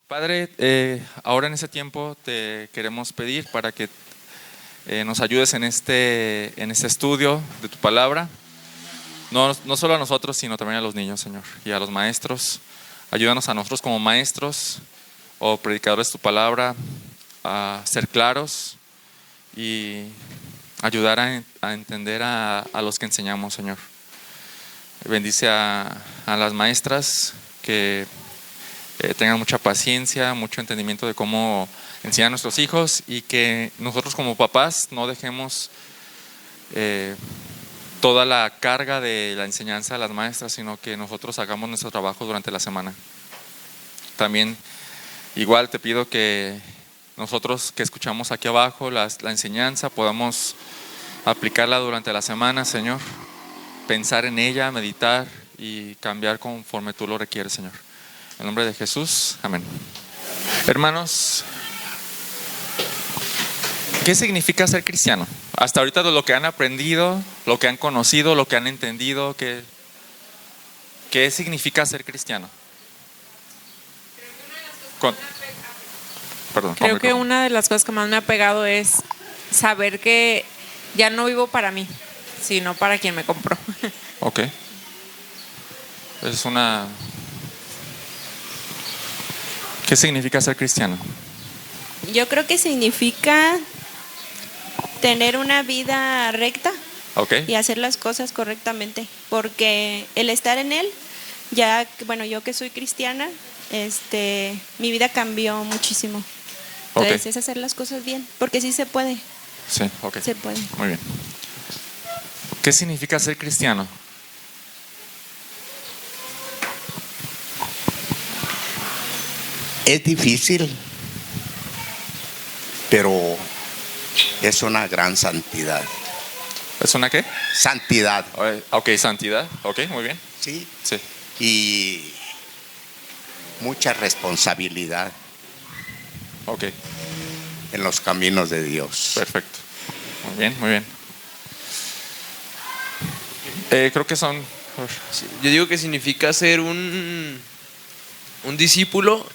Padre, ahora en este tiempo te queremos pedir para que nos ayudes en este estudio de tu palabra, no solo a nosotros, sino también a los niños, Señor, y a los maestros. Ayúdanos a nosotros como maestros o predicadores de tu palabra a ser claros y ayudar a entender a los que enseñamos, Señor. Bendice a las maestras que tengan mucha paciencia, mucho entendimiento de cómo enseñar a nuestros hijos, y que nosotros como papás no dejemos toda la carga de la enseñanza a las maestras, sino que nosotros hagamos nuestro trabajo durante la semana. También igual te pido que nosotros que escuchamos aquí abajo la enseñanza podamos aplicarla durante la semana, Señor, pensar en ella, meditar y cambiar conforme tú lo requieres, Señor. En el nombre de Jesús, amén. Hermanos, ¿qué significa ser cristiano? Hasta ahorita de lo que han aprendido, lo que han conocido, lo que han entendido, ¿qué significa ser cristiano? Creo que una de las cosas que más me ha pegado es saber que ya no vivo para mí, sino para quien me compró. Ok. Es una... ¿Qué significa ser cristiano? Yo creo que significa tener una vida recta, Okay. y hacer las cosas correctamente, porque el estar en él, ya, bueno, yo que soy cristiana, mi vida cambió muchísimo. Entonces Okay. es hacer las cosas bien, porque sí se puede. Sí, ok. Se puede. Muy bien. ¿Qué significa ser cristiano? Es difícil, pero es una gran santidad. ¿Es una qué? Santidad, Ok, santidad. Ok, muy bien. ¿sí? Sí. Y mucha responsabilidad Ok, en los caminos de Dios. perfecto. Muy bien, muy bien. Creo que son... Sí, yo digo que significa ser un discípulo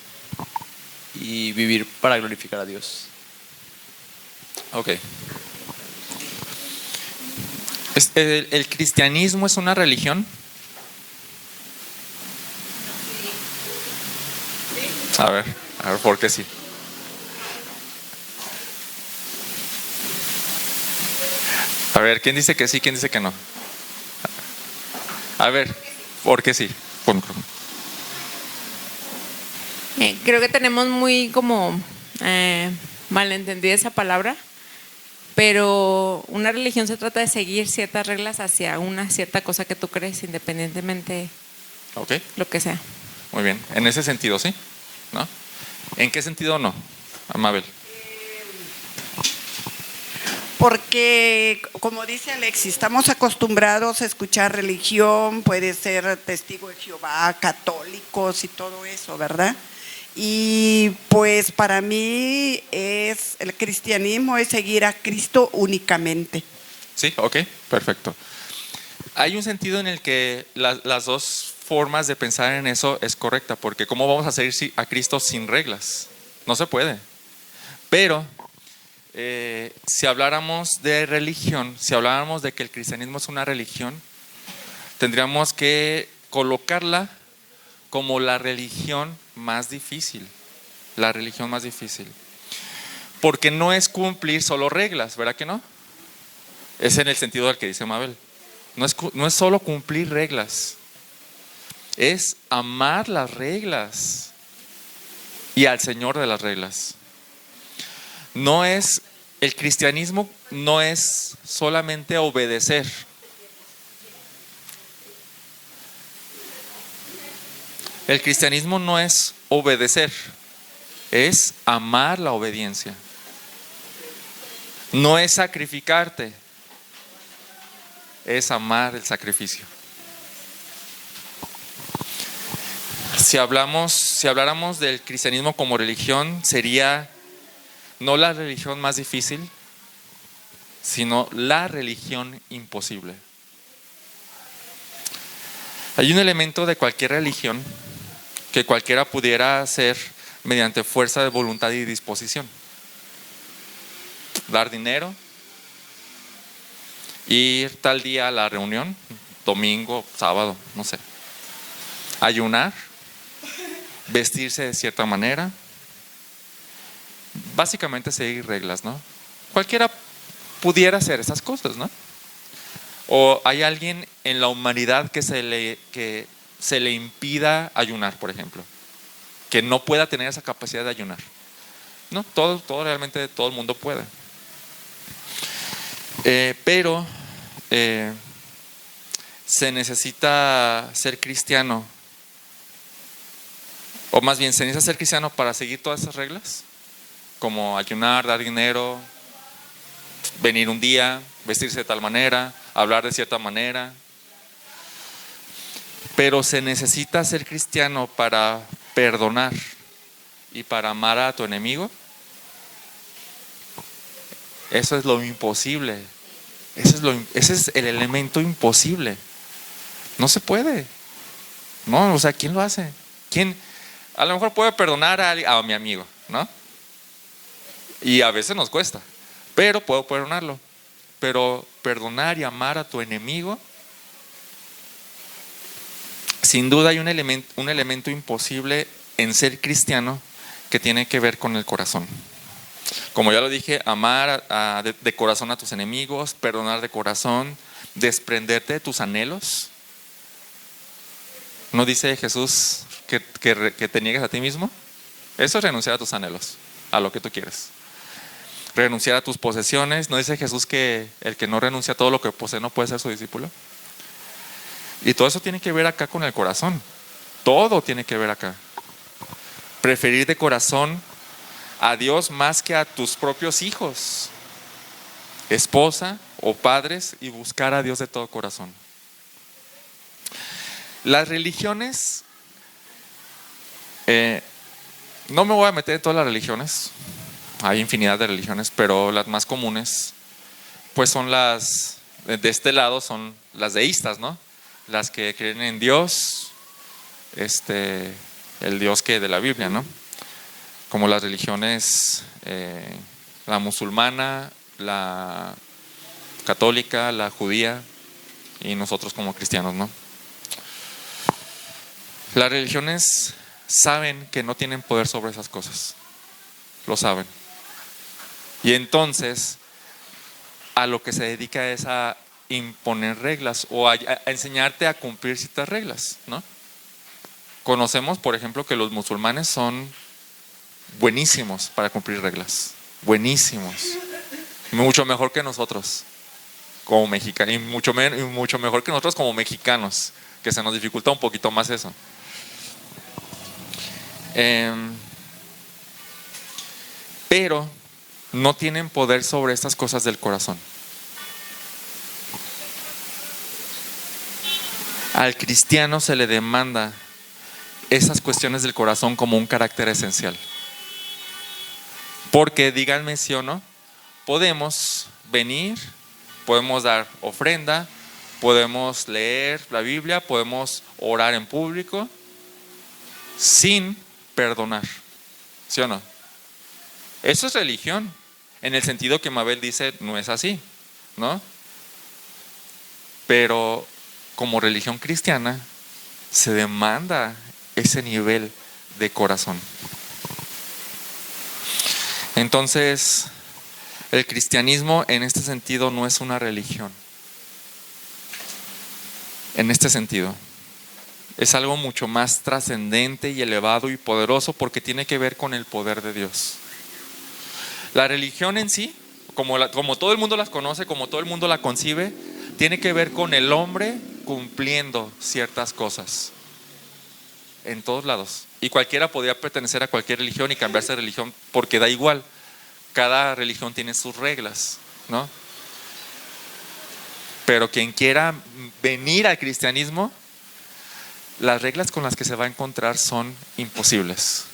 y vivir para glorificar a Dios. Ok. ¿El cristianismo es una religión? A ver, ¿por qué sí? A ver, ¿quién dice que sí, quién dice que no? A ver, ¿por qué sí? Creo que tenemos muy como malentendida esa palabra, pero una religión se trata de seguir ciertas reglas hacia una cierta cosa que tú crees, independientemente Ok, lo que sea. muy bien. En ese sentido, ¿sí? ¿No? ¿En qué sentido no, Amabel? Porque, como dice Alexis, estamos acostumbrados a escuchar religión, puede ser testigo de Jehová, católicos y todo eso, ¿verdad? Y pues para mí el cristianismo es seguir a Cristo únicamente. Sí, ok, perfecto. Hay un sentido en el que las dos formas de pensar en eso es correcta, porque ¿cómo vamos a seguir a Cristo sin reglas? No se puede. Pero si habláramos de religión, si habláramos de que el cristianismo es una religión, tendríamos que colocarla como la religión más difícil. La religión más difícil. Porque no es cumplir solo reglas, ¿verdad que no? Es en el sentido del que dice Mabel. No es solo cumplir reglas, es amar las reglas y al Señor de las reglas. El cristianismo no es solamente obedecer. El cristianismo no es obedecer, es amar la obediencia. No es sacrificarte, es amar el sacrificio. Si habláramos del cristianismo como religión, sería no la religión más difícil, sino la religión imposible. Hay un elemento de cualquier religión que cualquiera pudiera hacer mediante fuerza de voluntad y disposición. Dar dinero, ir tal día a la reunión, domingo, sábado, no sé. Ayunar, vestirse de cierta manera. Básicamente seguir reglas, ¿no? Cualquiera pudiera hacer esas cosas, ¿no? O hay alguien en la humanidad que se le impida ayunar, por ejemplo, que no pueda tener esa capacidad de ayunar. No, realmente todo el mundo puede. Pero se necesita ser cristiano, o más bien se necesita ser cristiano para seguir todas esas reglas, como ayunar, dar dinero, venir un día, vestirse de tal manera, hablar de cierta manera. Pero se necesita ser cristiano para perdonar y para amar a tu enemigo. Eso es lo imposible. Ese es el elemento imposible. No se puede. No, o sea, ¿quién lo hace? ¿Quién? A lo mejor puede perdonar a mi amigo, ¿no? Y a veces nos cuesta, pero puedo perdonarlo. Pero perdonar y amar a tu enemigo, sin duda hay un elemento imposible en ser cristiano que tiene que ver con el corazón. Como ya lo dije, amar de corazón a tus enemigos, perdonar de corazón, desprenderte de tus anhelos. ¿No dice Jesús que te niegues a ti mismo? Eso es renunciar a tus anhelos, a lo que tú quieres. Renunciar a tus posesiones. ¿No dice Jesús que el que no renuncia a todo lo que posee no puede ser su discípulo? Y todo eso tiene que ver acá con el corazón. Todo tiene que ver acá. Preferir de corazón a Dios más que a tus propios hijos, esposa o padres, y buscar a Dios de todo corazón. Las religiones, no me voy a meter en todas las religiones, hay infinidad de religiones, pero las más comunes pues son las de este lado, son las deístas, ¿no? Las que creen en Dios, el Dios que de la Biblia, ¿no? Como las religiones, la musulmana, la católica, la judía y nosotros como cristianos, ¿no? Las religiones saben que no tienen poder sobre esas cosas, lo saben. Y entonces a lo que se dedica es a imponer reglas o a enseñarte a cumplir ciertas reglas, ¿no? Conocemos, por ejemplo, que los musulmanes son buenísimos para cumplir reglas, buenísimos, mucho mejor que nosotros como mexicanos, y mucho mejor que nosotros como mexicanos, que se nos dificulta un poquito más eso. Pero no tienen poder sobre estas cosas del corazón. Al cristiano se le demanda esas cuestiones del corazón como un carácter esencial. Porque, díganme sí o no, podemos venir, podemos dar ofrenda, podemos leer la Biblia, podemos orar en público sin perdonar, ¿sí o no? Eso es religión, en el sentido que Mabel dice, no es así, ¿no? Pero como religión cristiana se demanda ese nivel de corazón. Entonces, el cristianismo en este sentido no es una religión. En este sentido, es algo mucho más trascendente y elevado y poderoso porque tiene que ver con el poder de Dios. La religión en sí, como todo el mundo las conoce, como todo el mundo la concibe, tiene que ver con el hombre cumpliendo ciertas cosas en todos lados. Y cualquiera podría pertenecer a cualquier religión y cambiarse de religión porque da igual. Cada religión tiene sus reglas, ¿no? Pero quien quiera venir al cristianismo, las reglas con las que se va a encontrar son imposibles.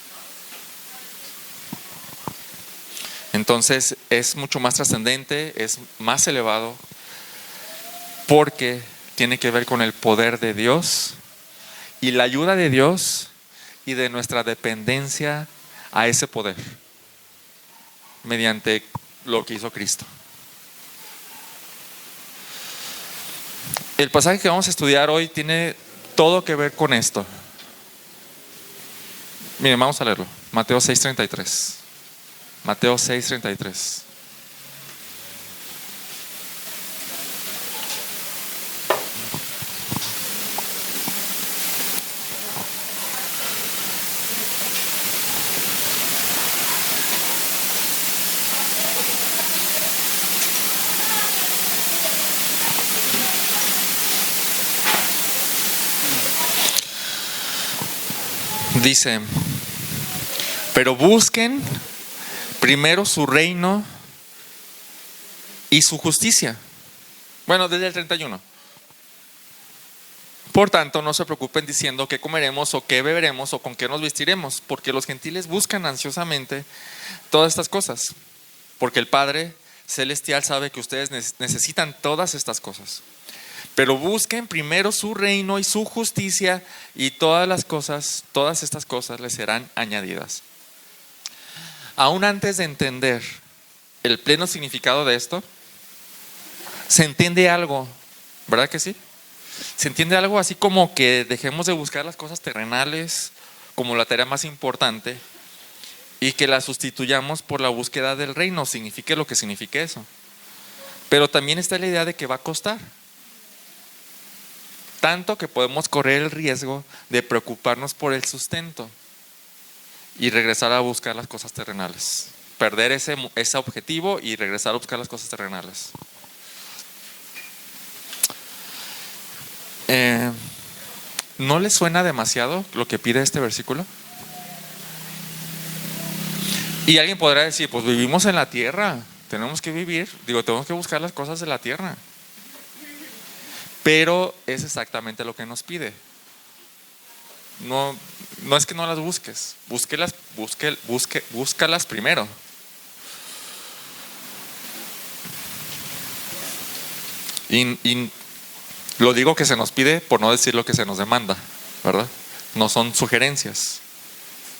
Entonces es mucho más trascendente, es más elevado, porque tiene que ver con el poder de Dios y la ayuda de Dios y de nuestra dependencia a ese poder mediante lo que hizo Cristo. El pasaje que vamos a estudiar hoy tiene todo que ver con esto. Miren, vamos a leerlo. Mateo 6:33. Mateo 6:33. Dice, pero busquen primero su reino y su justicia. Bueno, desde el 31. Por tanto, no se preocupen diciendo qué comeremos o qué beberemos o con qué nos vestiremos, porque los gentiles buscan ansiosamente todas estas cosas, porque el Padre Celestial sabe que ustedes necesitan todas estas cosas. Pero busquen primero su reino y su justicia, y todas estas cosas les serán añadidas. Aún antes de entender el pleno significado de esto, se entiende algo, ¿verdad que sí? Se entiende algo así como que dejemos de buscar las cosas terrenales como la tarea más importante y que las sustituyamos por la búsqueda del reino, signifique lo que signifique eso. Pero también está la idea de que va a costar. Tanto que podemos correr el riesgo de preocuparnos por el sustento y regresar a buscar las cosas terrenales. Perder ese objetivo y regresar a buscar las cosas terrenales. ¿No les suena demasiado lo que pide este versículo? Y alguien podrá decir, pues vivimos en la tierra, tenemos que tenemos que buscar las cosas de la tierra. Pero es exactamente lo que nos pide. No es que no las busques, búscalas primero. Y lo digo que se nos pide por no decir lo que se nos demanda, ¿verdad? No son sugerencias,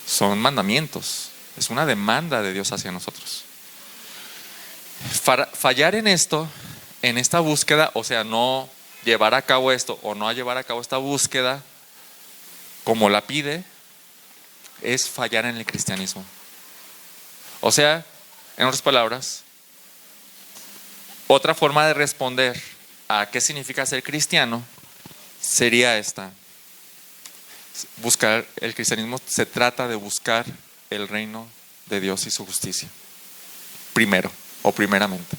son mandamientos. Es una demanda de Dios hacia nosotros. Fallar en esto, en esta búsqueda, o sea, no llevar a cabo esto o no llevar a cabo esta búsqueda como la pide, es fallar en el cristianismo. O sea, en otras palabras, otra forma de responder a qué significa ser cristiano sería esta. Buscar el cristianismo se trata de buscar el reino de Dios y su justicia. Primero o primeramente.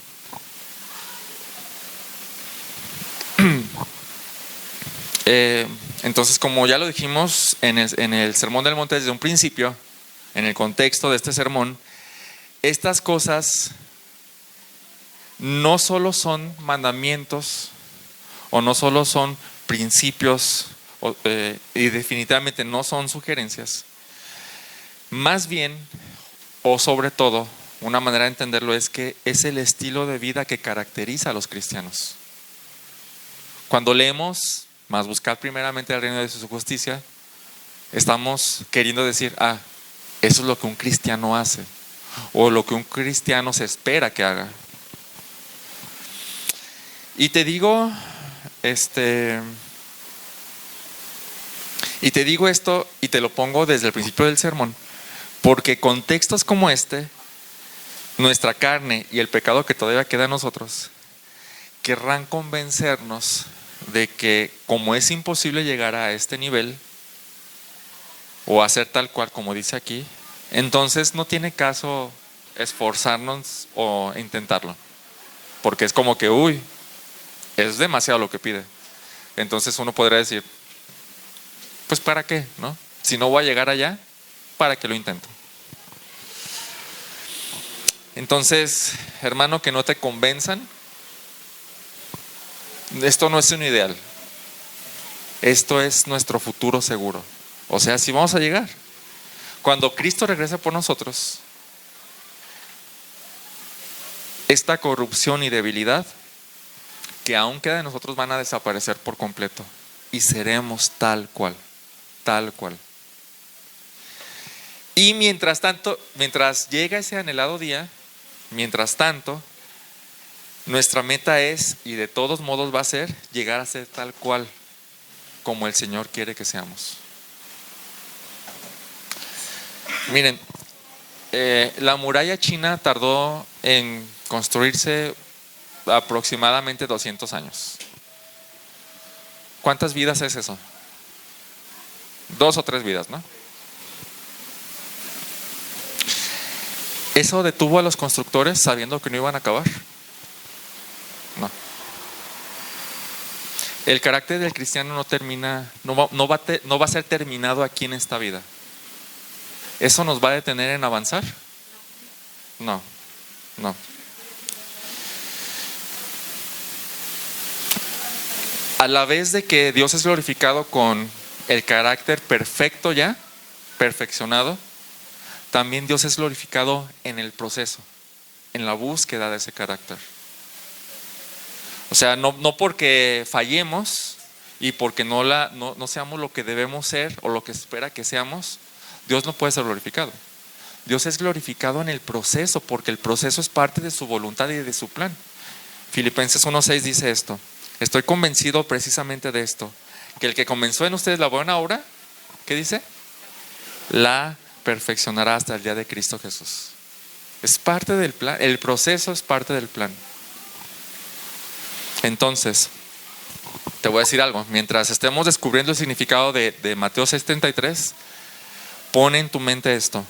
Entonces, como ya lo dijimos en el Sermón del Monte desde un principio, en el contexto de este sermón, estas cosas no solo son mandamientos o no solo son principios y definitivamente no son sugerencias. Más bien, o sobre todo, una manera de entenderlo es que es el estilo de vida que caracteriza a los cristianos. Cuando leemos, más buscar primeramente el reino de su justicia, estamos queriendo decir, eso es lo que un cristiano hace, o lo que un cristiano se espera que haga. Y te digo, esto y te lo pongo desde el principio del sermón, porque contextos como este, nuestra carne y el pecado que todavía queda en nosotros, querrán convencernos de que como es imposible llegar a este nivel o hacer tal cual como dice aquí, entonces no tiene caso esforzarnos o intentarlo, porque es como que es demasiado lo que pide. Entonces uno podría decir, pues ¿para qué? ¿No? Si no voy a llegar allá, ¿para qué lo intento? Entonces, hermano, que no te convenzan. Esto no es un ideal. Esto es nuestro futuro seguro. O sea, si vamos a llegar. Cuando Cristo regrese por nosotros, esta corrupción y debilidad que aún queda de nosotros van a desaparecer por completo y seremos tal cual, tal cual. Y mientras tanto, mientras llega ese anhelado día, mientras tanto, nuestra meta es, y de todos modos va a ser, llegar a ser tal cual como el Señor quiere que seamos. Miren, la muralla china tardó en construirse aproximadamente 200 años. ¿Cuántas vidas es eso? 2 o 3 vidas, ¿no? ¿Eso detuvo a los constructores sabiendo que no iban a acabar? No. El carácter del cristiano no termina, no va a ser terminado aquí en esta vida. ¿Eso nos va a detener en avanzar? No, no. A la vez de que Dios es glorificado con el carácter perfecto ya, perfeccionado, también Dios es glorificado en el proceso, en la búsqueda de ese carácter. O sea, no porque fallemos y porque no seamos lo que debemos ser o lo que espera que seamos, Dios no puede ser glorificado. Dios es glorificado en el proceso, porque el proceso es parte de su voluntad y de su plan. Filipenses 1:6 dice esto: estoy convencido precisamente de esto, que el que comenzó en ustedes la buena obra, ¿qué dice? La perfeccionará hasta el día de Cristo Jesús. Es parte del plan, el proceso es parte del plan. Entonces, te voy a decir algo, mientras estemos descubriendo el significado de Mateo 6:33, pon en tu mente esto,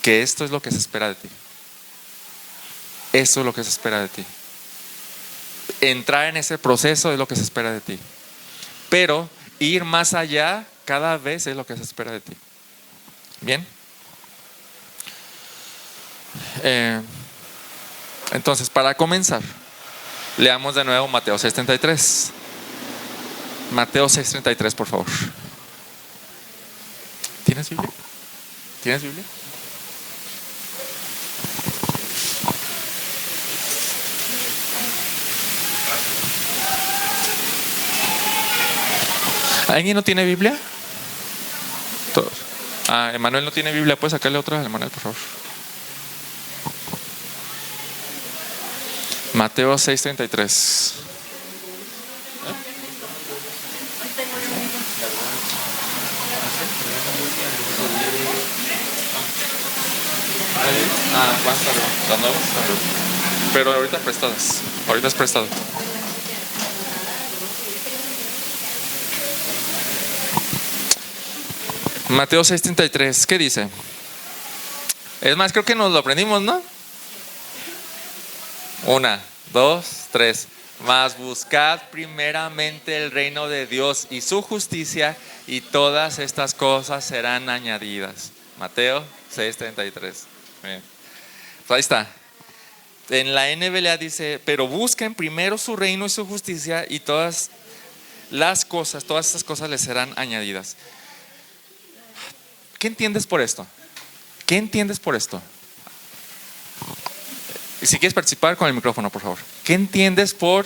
que esto es lo que se espera de ti. Esto es lo que se espera de ti. Entrar en ese proceso es lo que se espera de ti. Pero ir más allá cada vez es lo que se espera de ti. ¿Bien? Entonces, para comenzar, leamos de nuevo Mateo 6:33. Mateo 6:33, por favor. ¿Tienes Biblia? ¿Tienes Biblia? ¿Alguien no tiene Biblia? Todos. Emanuel no tiene Biblia. ¿Puedes sacarle otra a Emanuel, por favor? Mateo 6:33. Van a estar las nuevas, pero ahorita prestadas. Ahorita es prestado. Mateo 6:33, ¿qué dice? Es más, creo que nos lo aprendimos, ¿no? 1, 2, 3. Mas buscad primeramente el reino de Dios y su justicia, y todas estas cosas serán añadidas. Mateo 6:33. Bien. Pues ahí está. En la NBLA dice: pero busquen primero su reino y su justicia, y todas estas cosas les serán añadidas. ¿Qué entiendes por esto? ¿Qué entiendes por esto? Y si quieres participar, con el micrófono, por favor. ¿Qué entiendes por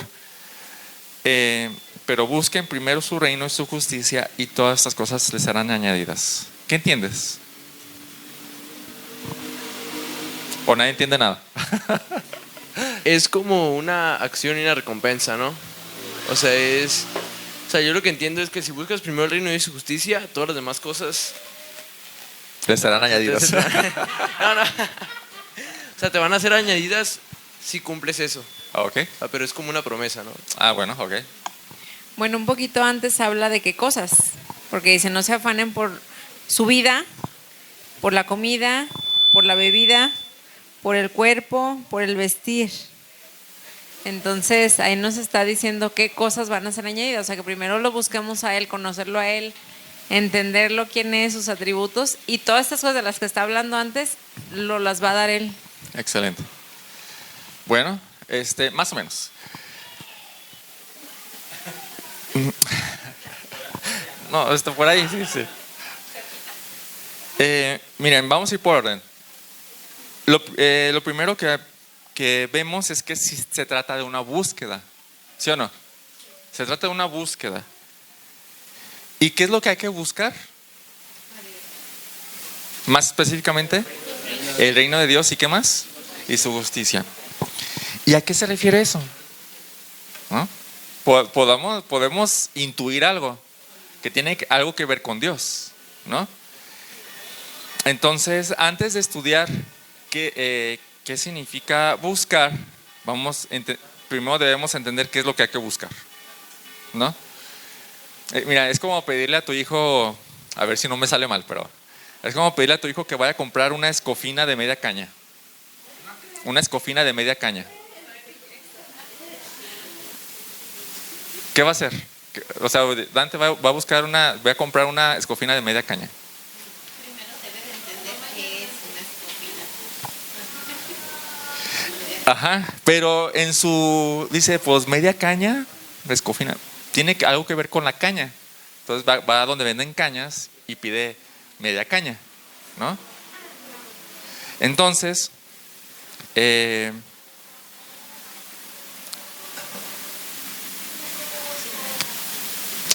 pero busquen primero su reino y su justicia, y todas estas cosas les serán añadidas? ¿Qué entiendes? ¿O nadie entiende nada? Es como una acción y una recompensa, ¿no? O sea, yo lo que entiendo es que si buscas primero el reino y su justicia, todas las demás cosas les serán añadidas. No. O sea, te van a ser añadidas si cumples eso. Ok. Pero es como una promesa, ¿no? Bueno, ok. Bueno, un poquito antes habla de qué cosas, porque dice: no se afanen por su vida, por la comida, por la bebida, por el cuerpo, por el vestir. Entonces ahí nos está diciendo qué cosas van a ser añadidas. O sea, que primero lo busquemos a Él, conocerlo a Él, entenderlo, quién es, sus atributos, y todas estas cosas de las que está hablando antes las va a dar Él. Excelente. Bueno, más o menos. No, por ahí, sí. Miren, vamos a ir por orden. Lo primero que vemos es que si se trata de una búsqueda, ¿sí o no? Se trata de una búsqueda. ¿Y qué es lo que hay que buscar? Más específicamente, el reino de Dios y ¿qué más? Y su justicia. ¿Y a qué se refiere eso? ¿No? Podemos intuir algo que tiene algo que ver con Dios, ¿no? Entonces, antes de estudiar qué significa buscar, primero debemos entender qué es lo que hay que buscar, ¿no? Mira, es como pedirle a tu hijo, a ver si no me sale mal, pero es como pedirle a tu hijo que vaya a comprar una escofina de media caña. Una escofina de media caña. ¿Qué va a hacer? O sea, Dante va a comprar una escofina de media caña. Primero debe de entender qué es una escofina. Ajá, pero dice, pues media caña, escofina, tiene algo que ver con la caña. Entonces va a donde venden cañas y pide media caña, ¿no? Entonces,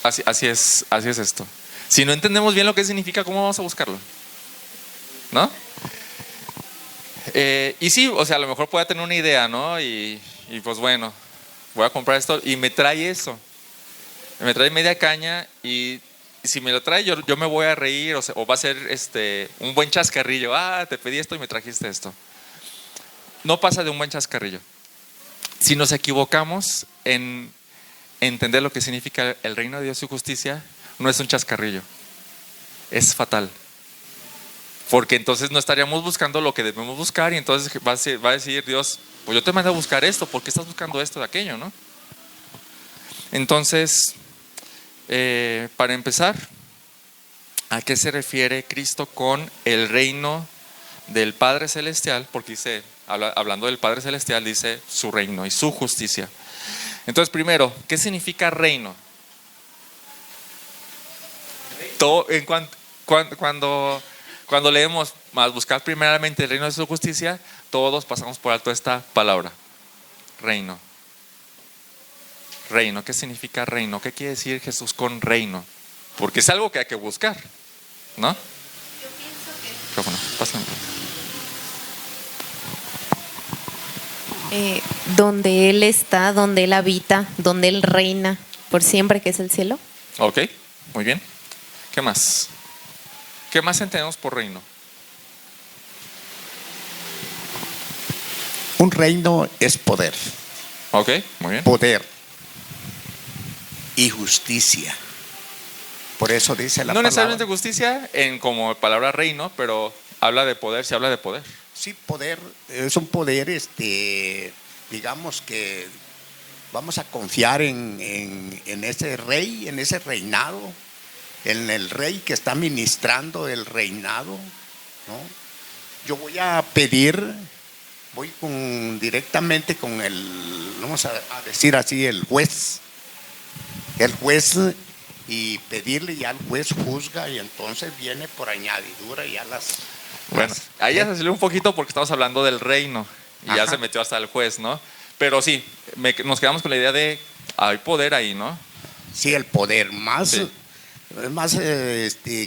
así es esto. Si no entendemos bien lo que significa, ¿cómo vamos a buscarlo? ¿No? Y sí, o sea, a lo mejor pueda tener una idea, ¿no? Y pues bueno, voy a comprar esto y me trae eso. Me trae media caña y si me lo trae yo me voy a reír o va a ser un buen chascarrillo. Te pedí esto y me trajiste esto. No pasa de un buen chascarrillo. Si nos equivocamos en entender lo que significa el reino de Dios y su justicia, no es un chascarrillo. Es fatal. Porque entonces no estaríamos buscando lo que debemos buscar y entonces va a decir Dios, pues yo te mandé a buscar esto, ¿por qué estás buscando esto de aquello, no? Entonces, para empezar, ¿a qué se refiere Cristo con el reino del Padre Celestial? Porque dice, hablando del Padre Celestial, dice su reino y su justicia. Entonces, primero, ¿qué significa reino? Cuando leemos más buscar primeramente el reino de su justicia, todos pasamos por alto esta palabra, reino. Reino, ¿qué significa reino? ¿Qué quiere decir Jesús con reino? Porque es algo que hay que buscar, ¿no? Yo pienso que Bueno, pásame. donde Él está, donde Él habita, donde Él reina por siempre, que es el cielo. Ok, muy bien. ¿Qué más? ¿Qué más entendemos por reino? Un reino es poder, Ok, muy bien. poder y justicia. Por eso dice la No palabra. necesariamente justicia en como palabra reino, pero habla de poder, se habla de poder. Sí, poder, es un poder, digamos que vamos a confiar en ese rey, en ese reinado, en el rey que está ministrando el reinado, ¿no? Yo voy a pedir, directamente con vamos a decir así, el juez, y pedirle, ya el juez juzga y entonces viene por añadidura ya Bueno, ahí ya se salió un poquito porque estamos hablando del reino y ya Ajá. se metió hasta el juez, ¿no? Pero sí, nos quedamos con la idea de hay poder ahí, ¿no? Sí, el poder más, Sí. más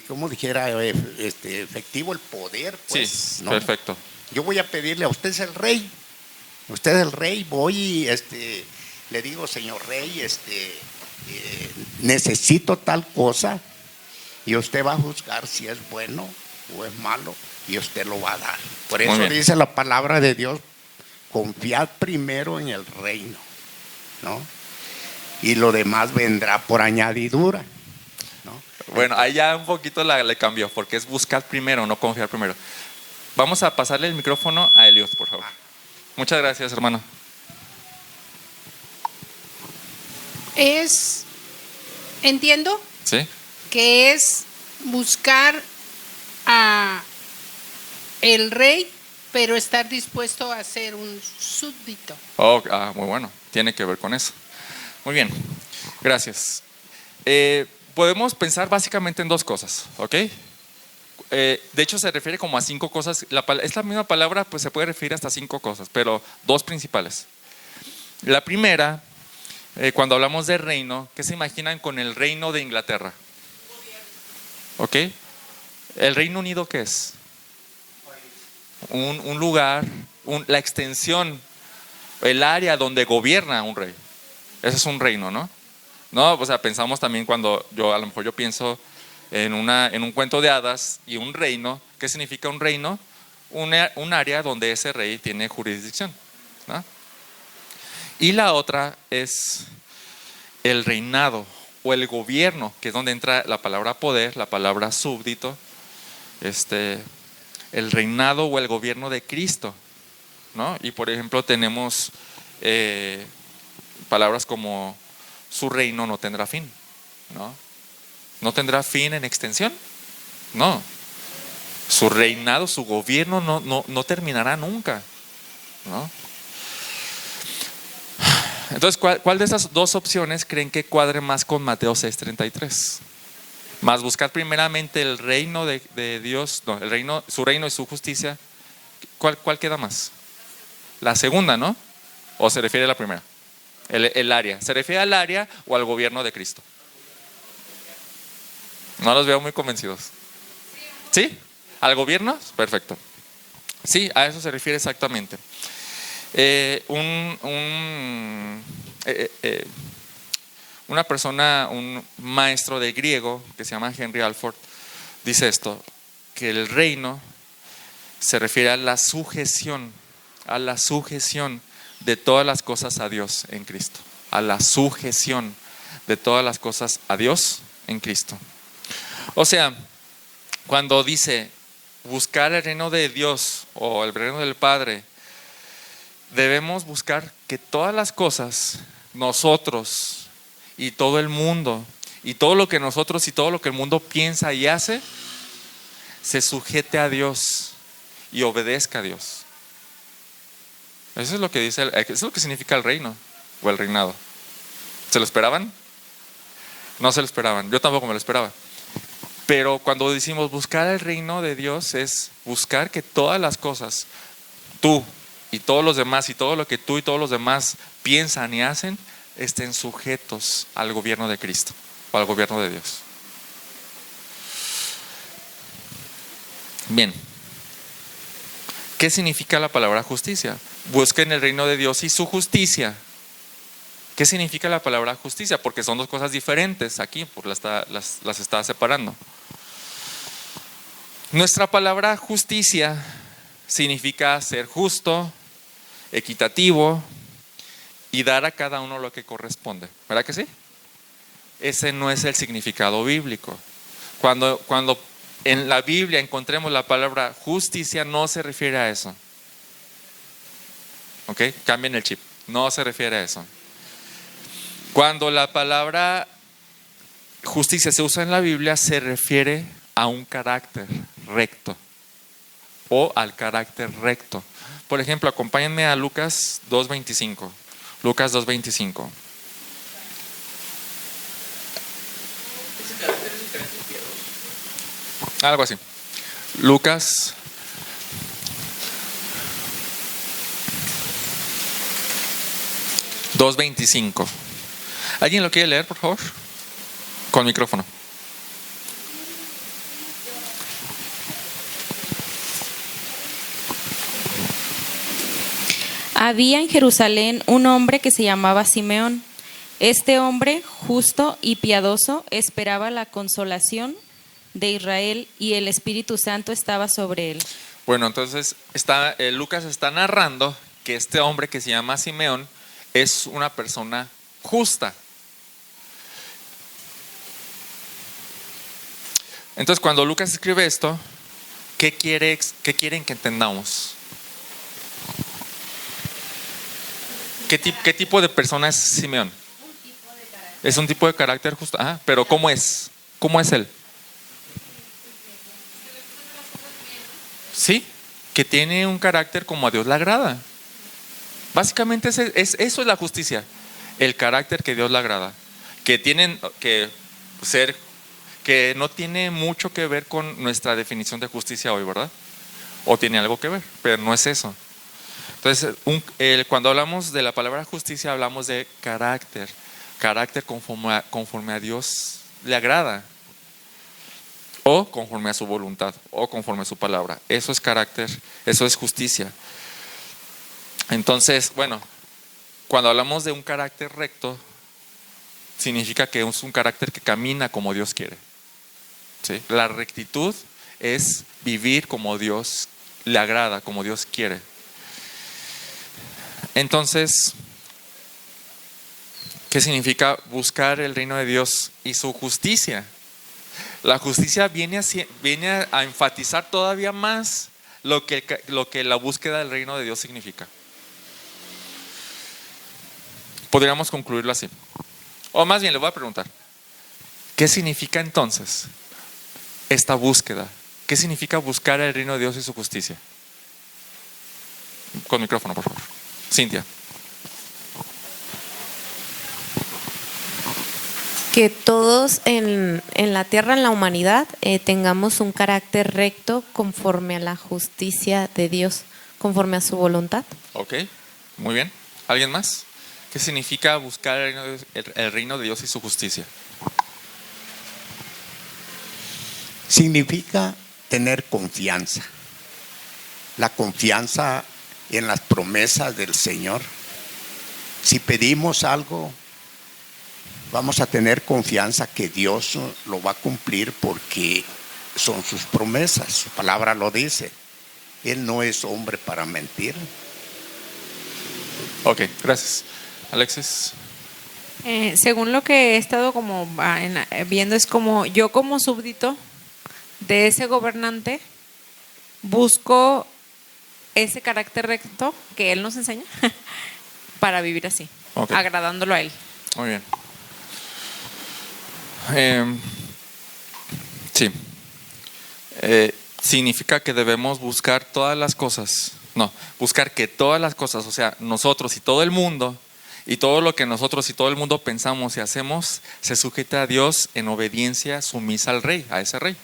como dijera, efectivo el poder, pues, Sí, ¿no? perfecto. Yo voy a pedirle a usted es el rey, voy y le digo, señor rey, necesito tal cosa y usted va a juzgar si es bueno o es malo y usted lo va a dar. Por Muy eso bien. dice la palabra de Dios, confiad primero en el reino, ¿no? Y lo demás vendrá por añadidura, ¿no? Bueno, ahí ya un poquito le cambió porque es buscar primero, no confiar primero. Vamos a pasarle el micrófono a Eliot, por favor. Muchas gracias, hermano. Entiendo ¿Sí? que es buscar a el rey, pero estar dispuesto a ser un súbdito. Muy bueno. Tiene que ver con eso. Muy bien. Gracias. Podemos pensar básicamente en dos cosas, ¿ok? De hecho, se refiere como a 5 cosas. Es la misma palabra, pues se puede referir hasta 5 cosas, pero 2 principales. La primera, cuando hablamos de reino, ¿qué se imaginan con el reino de Inglaterra? ¿Ok? ¿El Reino Unido qué es? un lugar, la extensión, el área donde gobierna un rey. Ese es un reino, ¿no? No, o sea, pensamos también cuando a lo mejor yo pienso en un cuento de hadas y un reino. ¿Qué significa un reino? Un área donde ese rey tiene jurisdicción, ¿no? Y la otra es el reinado o el gobierno, que es donde entra la palabra poder, la palabra súbdito, el reinado o el gobierno de Cristo, ¿no? Y por ejemplo tenemos palabras como su reino no tendrá fin, ¿no? ¿No tendrá fin en extensión? No. Su reinado, su gobierno no terminará nunca, ¿no? Entonces, ¿cuál de esas dos opciones creen que cuadre más con Mateo 6:33? Más buscar primeramente el reino de Dios, no, su reino y su justicia. ¿Cuál queda más? La segunda, ¿no? ¿O se refiere a la primera? El área. ¿Se refiere al área o al gobierno de Cristo? No los veo muy convencidos. ¿Sí? ¿Al gobierno? Perfecto. Sí, a eso se refiere exactamente. Una persona, un maestro de griego que se llama Henry Alford, dice esto, que el reino se refiere a la sujeción de todas las cosas a Dios en Cristo, a la sujeción de todas las cosas a Dios en Cristo. O sea, cuando dice buscar el reino de Dios o el reino del Padre, debemos buscar que todas las cosas, nosotros y todo el mundo, y todo lo que nosotros y todo lo que el mundo piensa y hace, se sujete a Dios y obedezca a Dios. Eso es lo que dice, eso es lo que significa el reino o el reinado. ¿Se lo esperaban? No se lo esperaban, yo tampoco me lo esperaba. Pero cuando decimos buscar el reino de Dios, es buscar que todas las cosas, tú y todos los demás y todo lo que tú y todos los demás piensan y hacen, estén sujetos al gobierno de Cristo o al gobierno de Dios. Bien, ¿qué significa la palabra justicia? Busquen el reino de Dios y su justicia. ¿Qué significa la palabra justicia? Porque son dos cosas diferentes aquí, porque las está separando. Nuestra palabra justicia significa ser justo, equitativo y dar a cada uno lo que corresponde. ¿Verdad que sí? Ese no es el significado bíblico. Cuando en la Biblia encontremos la palabra justicia, no se refiere a eso. ¿Ok? Cambien el chip. No se refiere a eso. Cuando la palabra justicia se usa en la Biblia, se refiere a un carácter recto o al carácter recto. Por ejemplo, acompáñenme a Lucas 2:25. Lucas 2:25. Algo así. Lucas 2:25. ¿Alguien lo quiere leer, por favor? Con micrófono. Había en Jerusalén un hombre que se llamaba Simeón. Este hombre, justo y piadoso, esperaba la consolación de Israel y el Espíritu Santo estaba sobre él. Bueno, entonces Lucas está narrando que este hombre que se llama Simeón es una persona justa. Entonces, cuando Lucas escribe esto, ¿qué quieren que entendamos? ¿Qué tipo de persona es Simeón? Es un tipo de carácter justo. Pero ¿cómo es? ¿Cómo es él? Sí, que tiene un carácter como a Dios le agrada. Básicamente eso es la justicia. El carácter que Dios le agrada. Que no tiene mucho que ver con nuestra definición de justicia hoy, ¿verdad? O tiene algo que ver, pero no es eso. Entonces, cuando hablamos de la palabra justicia, hablamos de carácter conforme a Dios le agrada. o conforme a su voluntad, o conforme a su palabra. Eso es carácter, eso es justicia. Entonces, bueno, cuando hablamos de un carácter recto, significa que es un carácter que camina como Dios quiere. ¿Sí? La rectitud es vivir como Dios le agrada, como Dios quiere. Entonces, ¿qué significa buscar el reino de Dios y su justicia? La justicia viene a enfatizar todavía más lo que la búsqueda del reino de Dios significa. Podríamos concluirlo así. O más bien, le voy a preguntar, ¿qué significa entonces esta búsqueda? ¿Qué significa buscar el reino de Dios y su justicia? Con micrófono, por favor. Cintia. Que todos en la tierra, en la humanidad, tengamos un carácter recto conforme a la justicia de Dios, conforme a su voluntad. Ok, muy bien. ¿Alguien más? ¿Qué significa buscar el reino de Dios y su justicia? Significa tener confianza. La confianza en las promesas del Señor. Si pedimos algo, vamos a tener confianza que Dios lo va a cumplir porque son sus promesas. Su palabra lo dice. Él no es hombre para mentir. Ok, gracias. Alexis. Según lo que he estado como viendo, es como yo como súbdito de ese gobernante busco ese carácter recto que él nos enseña para vivir así, okay, agradándolo a él. Muy bien. Sí. Significa que debemos buscar todas las cosas. No, buscar que todas las cosas, o sea, nosotros y todo el mundo, y todo lo que nosotros y todo el mundo pensamos y hacemos, se sujeta a Dios en obediencia sumisa al Rey, a ese Rey.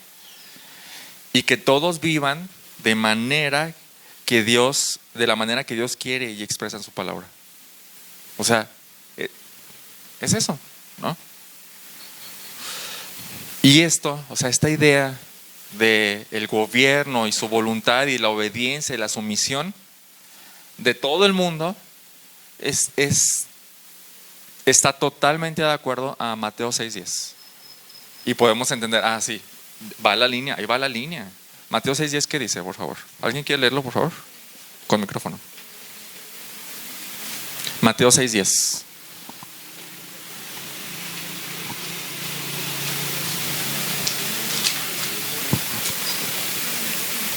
Y que todos vivan de la manera que Dios quiere y expresa en su palabra. O sea, es eso, ¿no? Y esto, o sea, esta idea de el gobierno y su voluntad y la obediencia y la sumisión de todo el mundo está totalmente de acuerdo a Mateo 6:10. Y podemos entender, sí, va la línea, ahí va la línea. Mateo 6:10, ¿qué dice, por favor? ¿Alguien quiere leerlo, por favor? Con micrófono. Mateo 6:10.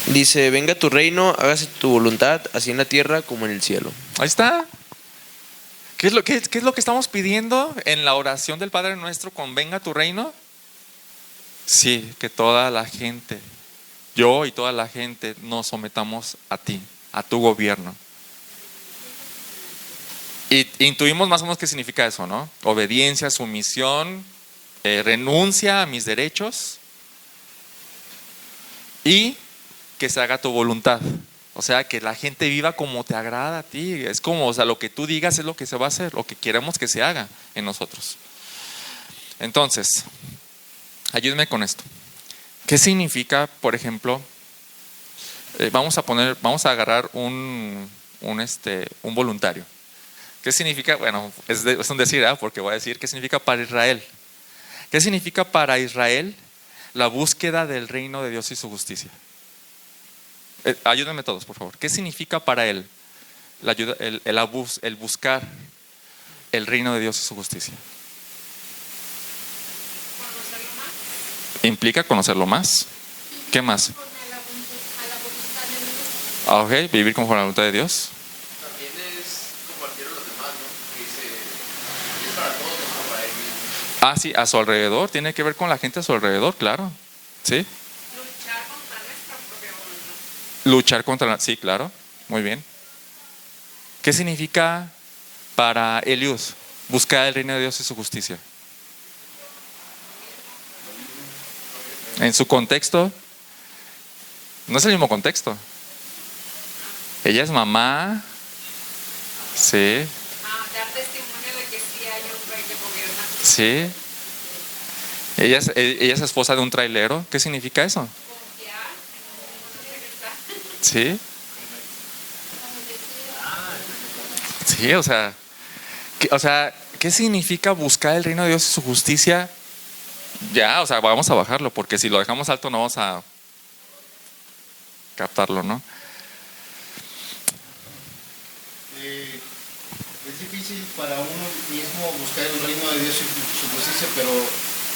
Dice, venga tu reino, hágase tu voluntad, así en la tierra como en el cielo. Ahí está. ¿Qué es lo que estamos pidiendo en la oración del Padre Nuestro con venga tu reino? Sí, que toda la gente, yo y toda la gente, nos sometamos a ti, a tu gobierno. Y intuimos más o menos qué significa eso, ¿no? Obediencia, sumisión, renuncia a mis derechos y que se haga tu voluntad. O sea, que la gente viva como te agrada a ti. Es como, o sea, lo que tú digas es lo que se va a hacer, lo que queremos que se haga en nosotros. Entonces, ayúdeme con esto. ¿Qué significa, por ejemplo, vamos a agarrar un voluntario? ¿Qué significa? Bueno, es un decir, porque voy a decir qué significa para Israel. ¿Qué significa para Israel la búsqueda del reino de Dios y su justicia? Ayúdenme todos, por favor. ¿Qué significa para él el buscar el reino de Dios y su justicia? Conocerlo más. ¿Implica conocerlo más? ¿Qué más? A la voluntad de Dios. Ok, vivir conforme a la voluntad de Dios. También es compartir a los demás, ¿no? Que dice, es para todos, no para él mismo. Sí, a su alrededor. Tiene que ver con la gente a su alrededor, claro. ¿Sí? Luchar contra, sí, claro, muy bien. ¿Qué significa para Eliud buscar el reino de Dios y su justicia? En su contexto, no es el mismo contexto. Ella es mamá, sí. Dar testimonio de que sí hay un rey que gobierna. Sí. Ella es esposa de un trailero. ¿Qué significa eso? Sí. Sí, o sea, ¿qué significa buscar el reino de Dios y su justicia? Ya, o sea, vamos a bajarlo, porque si lo dejamos alto no vamos a captarlo, ¿no? Es difícil para uno mismo buscar el reino de Dios y su justicia, pero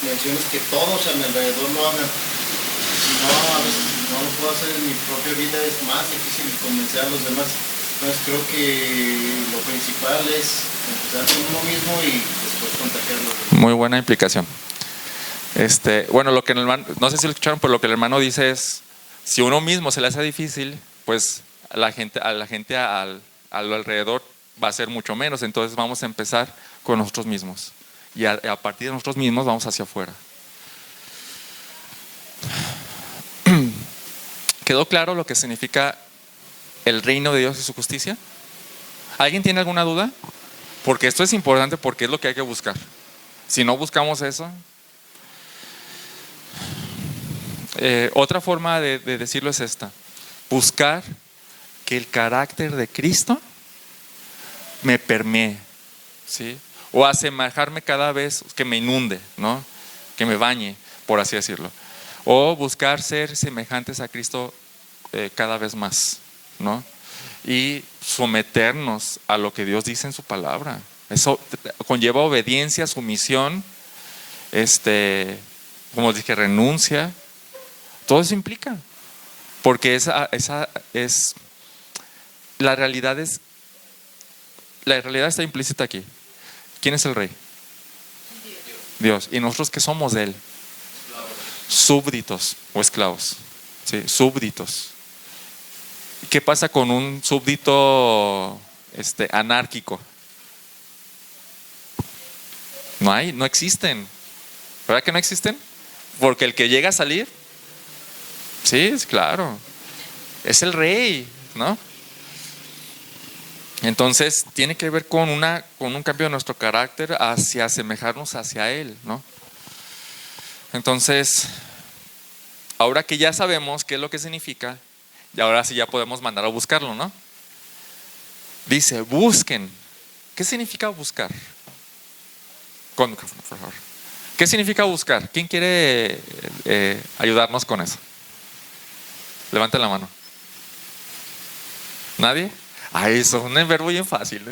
mencionas que todos a mi alrededor lo hagan. Si no, a veces no lo puedo hacer en mi propia vida, es más difícil convencer a los demás. Entonces creo que lo principal es empezar con uno mismo y después contagiarlo. Muy buena implicación. Bueno, lo que el hermano, no sé si lo escucharon, pero lo que el hermano dice es, si uno mismo se le hace difícil, pues a la gente al alrededor va a ser mucho menos. Entonces vamos a empezar con nosotros mismos. Y a partir de nosotros mismos vamos hacia afuera. ¿Quedó claro lo que significa el reino de Dios y su justicia? ¿Alguien tiene alguna duda? Porque esto es importante, porque es lo que hay que buscar. Si no buscamos eso... otra forma de decirlo es esta: buscar que el carácter de Cristo me permee, ¿sí? O asemejarme cada vez, que me inunde, ¿no? Que me bañe, por así decirlo. O buscar ser semejantes a Cristo cada vez más, ¿no? Y someternos a lo que Dios dice en su palabra. Eso conlleva obediencia, sumisión, como dije, renuncia. Todo eso implica, porque esa es la realidad está implícita aquí. ¿Quién es el rey? Dios. ¿Y nosotros qué somos de él? Súbditos o esclavos. Sí, súbditos. ¿Qué pasa con un súbdito anárquico? No existen. ¿Verdad que no existen? Porque el que llega a salir, sí, es claro, es el rey, ¿no? Entonces tiene que ver con un cambio de nuestro carácter hacia asemejarnos hacia él, ¿no? Entonces, ahora que ya sabemos qué es lo que significa, y ahora sí ya podemos mandar a buscarlo, ¿no? Dice, busquen. ¿Qué significa buscar? Con micrófono, por favor. ¿Qué significa buscar? ¿Quién quiere ayudarnos con eso? Levanten la mano. ¿Nadie? Ay, eso es un verbo bien fácil, ¿no?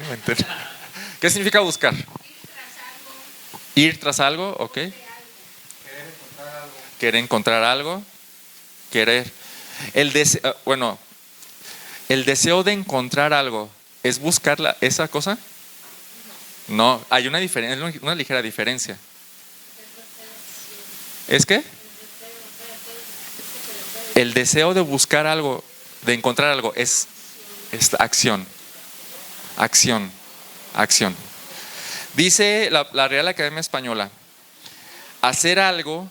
¿Qué significa buscar? Ir tras algo, ok. Querer encontrar algo. Querer. El deseo de encontrar algo, ¿es buscar esa cosa? No, hay una diferencia, una ligera diferencia. ¿Es qué? El deseo de buscar algo, de encontrar algo, es acción. Acción. Dice la Real Academia Española: hacer algo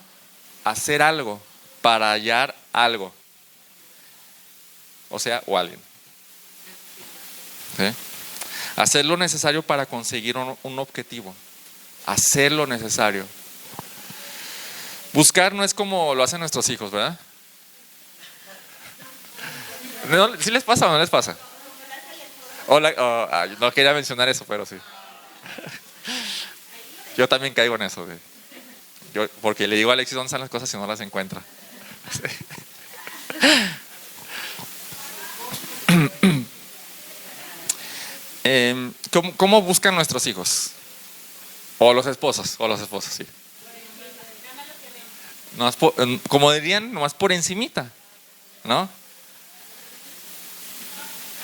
para hallar algo. O sea, o alguien. ¿Sí? Hacer lo necesario para conseguir un objetivo. Hacer lo necesario. Buscar no es como lo hacen nuestros hijos, ¿verdad? ¿Sí les pasa o no les pasa? No quería mencionar eso, pero sí. Yo también caigo en eso. Porque le digo a Alexis dónde están las cosas y no las encuentra. ¿Cómo buscan nuestros hijos? O los esposos, sí. Como dirían, nomás por encimita, ¿no?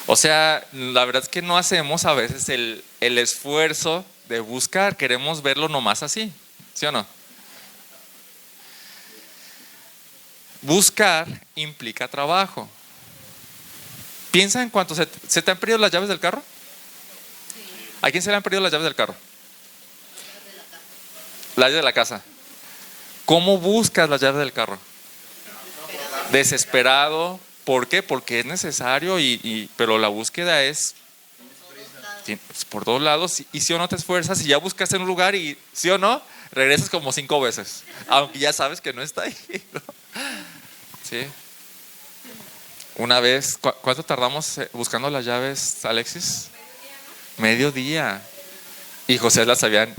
O sea, la verdad es que no hacemos a veces el esfuerzo de buscar, queremos verlo nomás así, ¿sí o no? Buscar implica trabajo. Piensa en cuánto se te han perdido las llaves del carro. ¿A quién se le han perdido las llaves del carro? Las llaves de la casa. ¿Cómo buscas las llaves del carro? Desesperado. ¿Por qué? Porque es necesario, pero la búsqueda es por todos lados. Y si o no te esfuerzas, y ya buscaste en un lugar y si o no, regresas como 5 veces, aunque ya sabes que no está ahí, ¿no? ¿Sí? Una vez, ¿cuánto tardamos buscando las llaves, Alexis? Mediodía. Y José las habían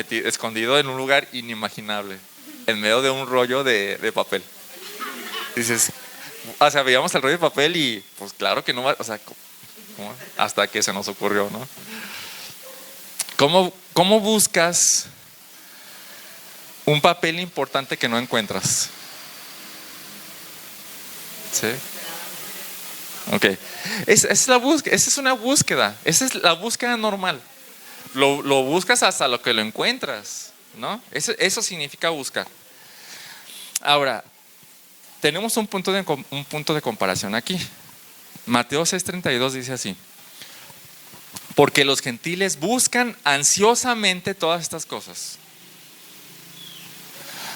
escondido en un lugar inimaginable, en medio de un rollo de papel. Dices, o sea, veíamos el rollo de papel y pues claro que no va, o sea, hasta que se nos ocurrió, ¿no? ¿Cómo buscas un papel importante que no encuentras? ¿Sí? Ok. Esa es una búsqueda. Esa es la búsqueda normal. Lo buscas hasta lo que lo encuentras, ¿no? Eso significa buscar. Ahora, tenemos un punto de comparación aquí. Mateo 6:32 dice así: porque los gentiles buscan ansiosamente todas estas cosas.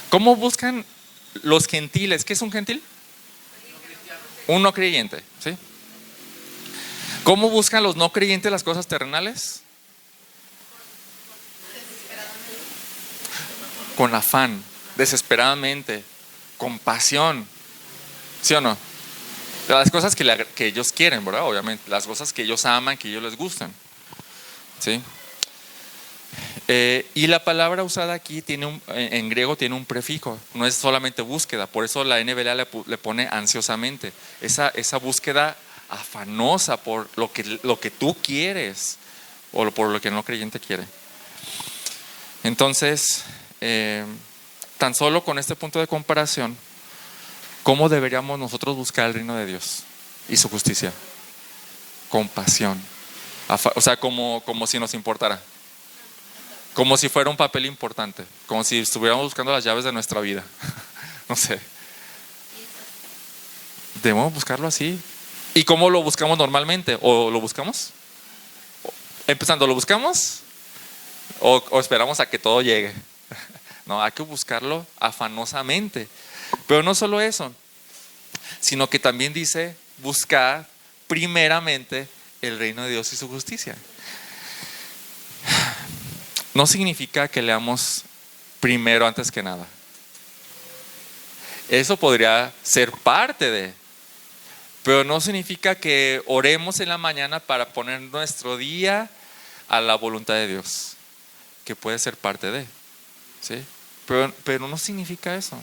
¿Cómo buscan los gentiles? ¿Qué es un gentil? Un no creyente, ¿sí? ¿Cómo buscan los no creyentes las cosas terrenales? Con afán, desesperadamente, con pasión, ¿sí o no? Las cosas que ellos quieren, ¿verdad? Obviamente, las cosas que ellos aman, que ellos les gustan, ¿sí? Y la palabra usada aquí en griego tiene un prefijo, no es solamente búsqueda, por eso la NBLA le pone ansiosamente, esa búsqueda afanosa por lo que tú quieres o por lo que el no creyente quiere. Entonces, tan solo con este punto de comparación, ¿cómo deberíamos nosotros buscar el reino de Dios y su justicia? Con pasión, o sea, como si nos importara. Como si fuera un papel importante, como si estuviéramos buscando las llaves de nuestra vida. No sé. Debemos buscarlo así. ¿Y cómo lo buscamos normalmente? ¿O lo buscamos? Empezando, ¿lo buscamos? ¿O esperamos a que todo llegue? No, hay que buscarlo afanosamente. Pero no solo eso, sino que también dice buscar primeramente el reino de Dios y su justicia. No significa que leamos primero antes que nada. Eso podría ser parte de, pero no significa que oremos en la mañana para poner nuestro día a la voluntad de Dios, que puede ser parte de, ¿sí? Pero no significa eso.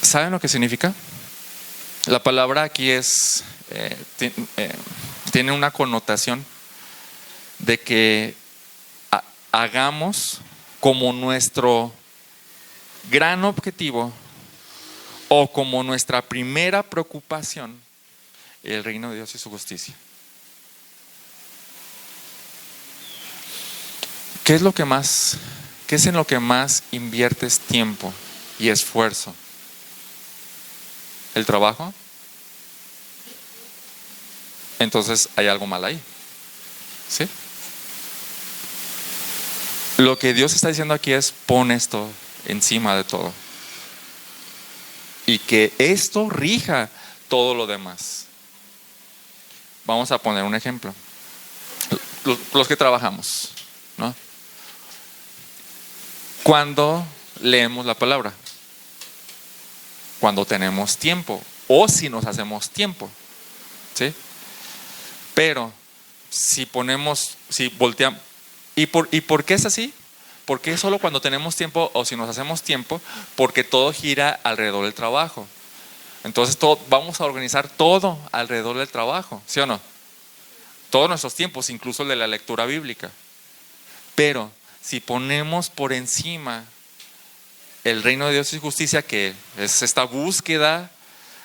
¿Saben lo que significa? La palabra aquí tiene una connotación de que hagamos como nuestro gran objetivo o como nuestra primera preocupación el reino de Dios y su justicia. ¿Qué es en lo que más inviertes tiempo y esfuerzo? ¿El trabajo? Entonces hay algo mal ahí, ¿sí? Lo que Dios está diciendo aquí es: pon esto encima de todo y que esto rija todo lo demás. Vamos a poner un ejemplo. Los que trabajamos, ¿no? ¿Cuándo leemos la palabra? Cuando tenemos tiempo o si nos hacemos tiempo, ¿sí? Pero si volteamos, ¿y por qué es así? ¿Por qué solo cuando tenemos tiempo o si nos hacemos tiempo? Porque todo gira alrededor del trabajo. Entonces vamos a organizar todo alrededor del trabajo, ¿sí o no? Todos nuestros tiempos, incluso el de la lectura bíblica. Pero si ponemos por encima el reino de Dios y justicia, que es esta búsqueda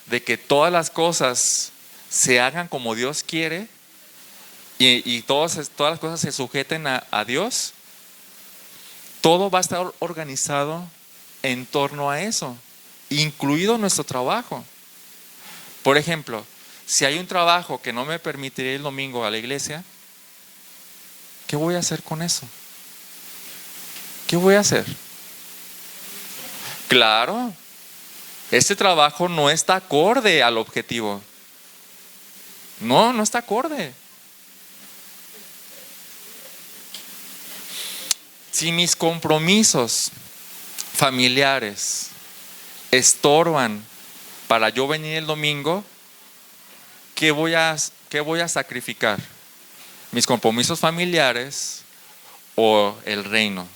de que todas las cosas se hagan como Dios quiere y todas las cosas se sujeten a Dios, todo va a estar organizado en torno a eso, incluido nuestro trabajo. Por ejemplo, si hay un trabajo que no me permitiré ir el domingo a la iglesia, ¿qué voy a hacer con eso? ¿Qué voy a hacer? Claro, este trabajo no está acorde al objetivo. No está acorde. Si mis compromisos familiares estorban para yo venir el domingo, ¿qué voy a sacrificar? ¿Mis compromisos familiares o el reino?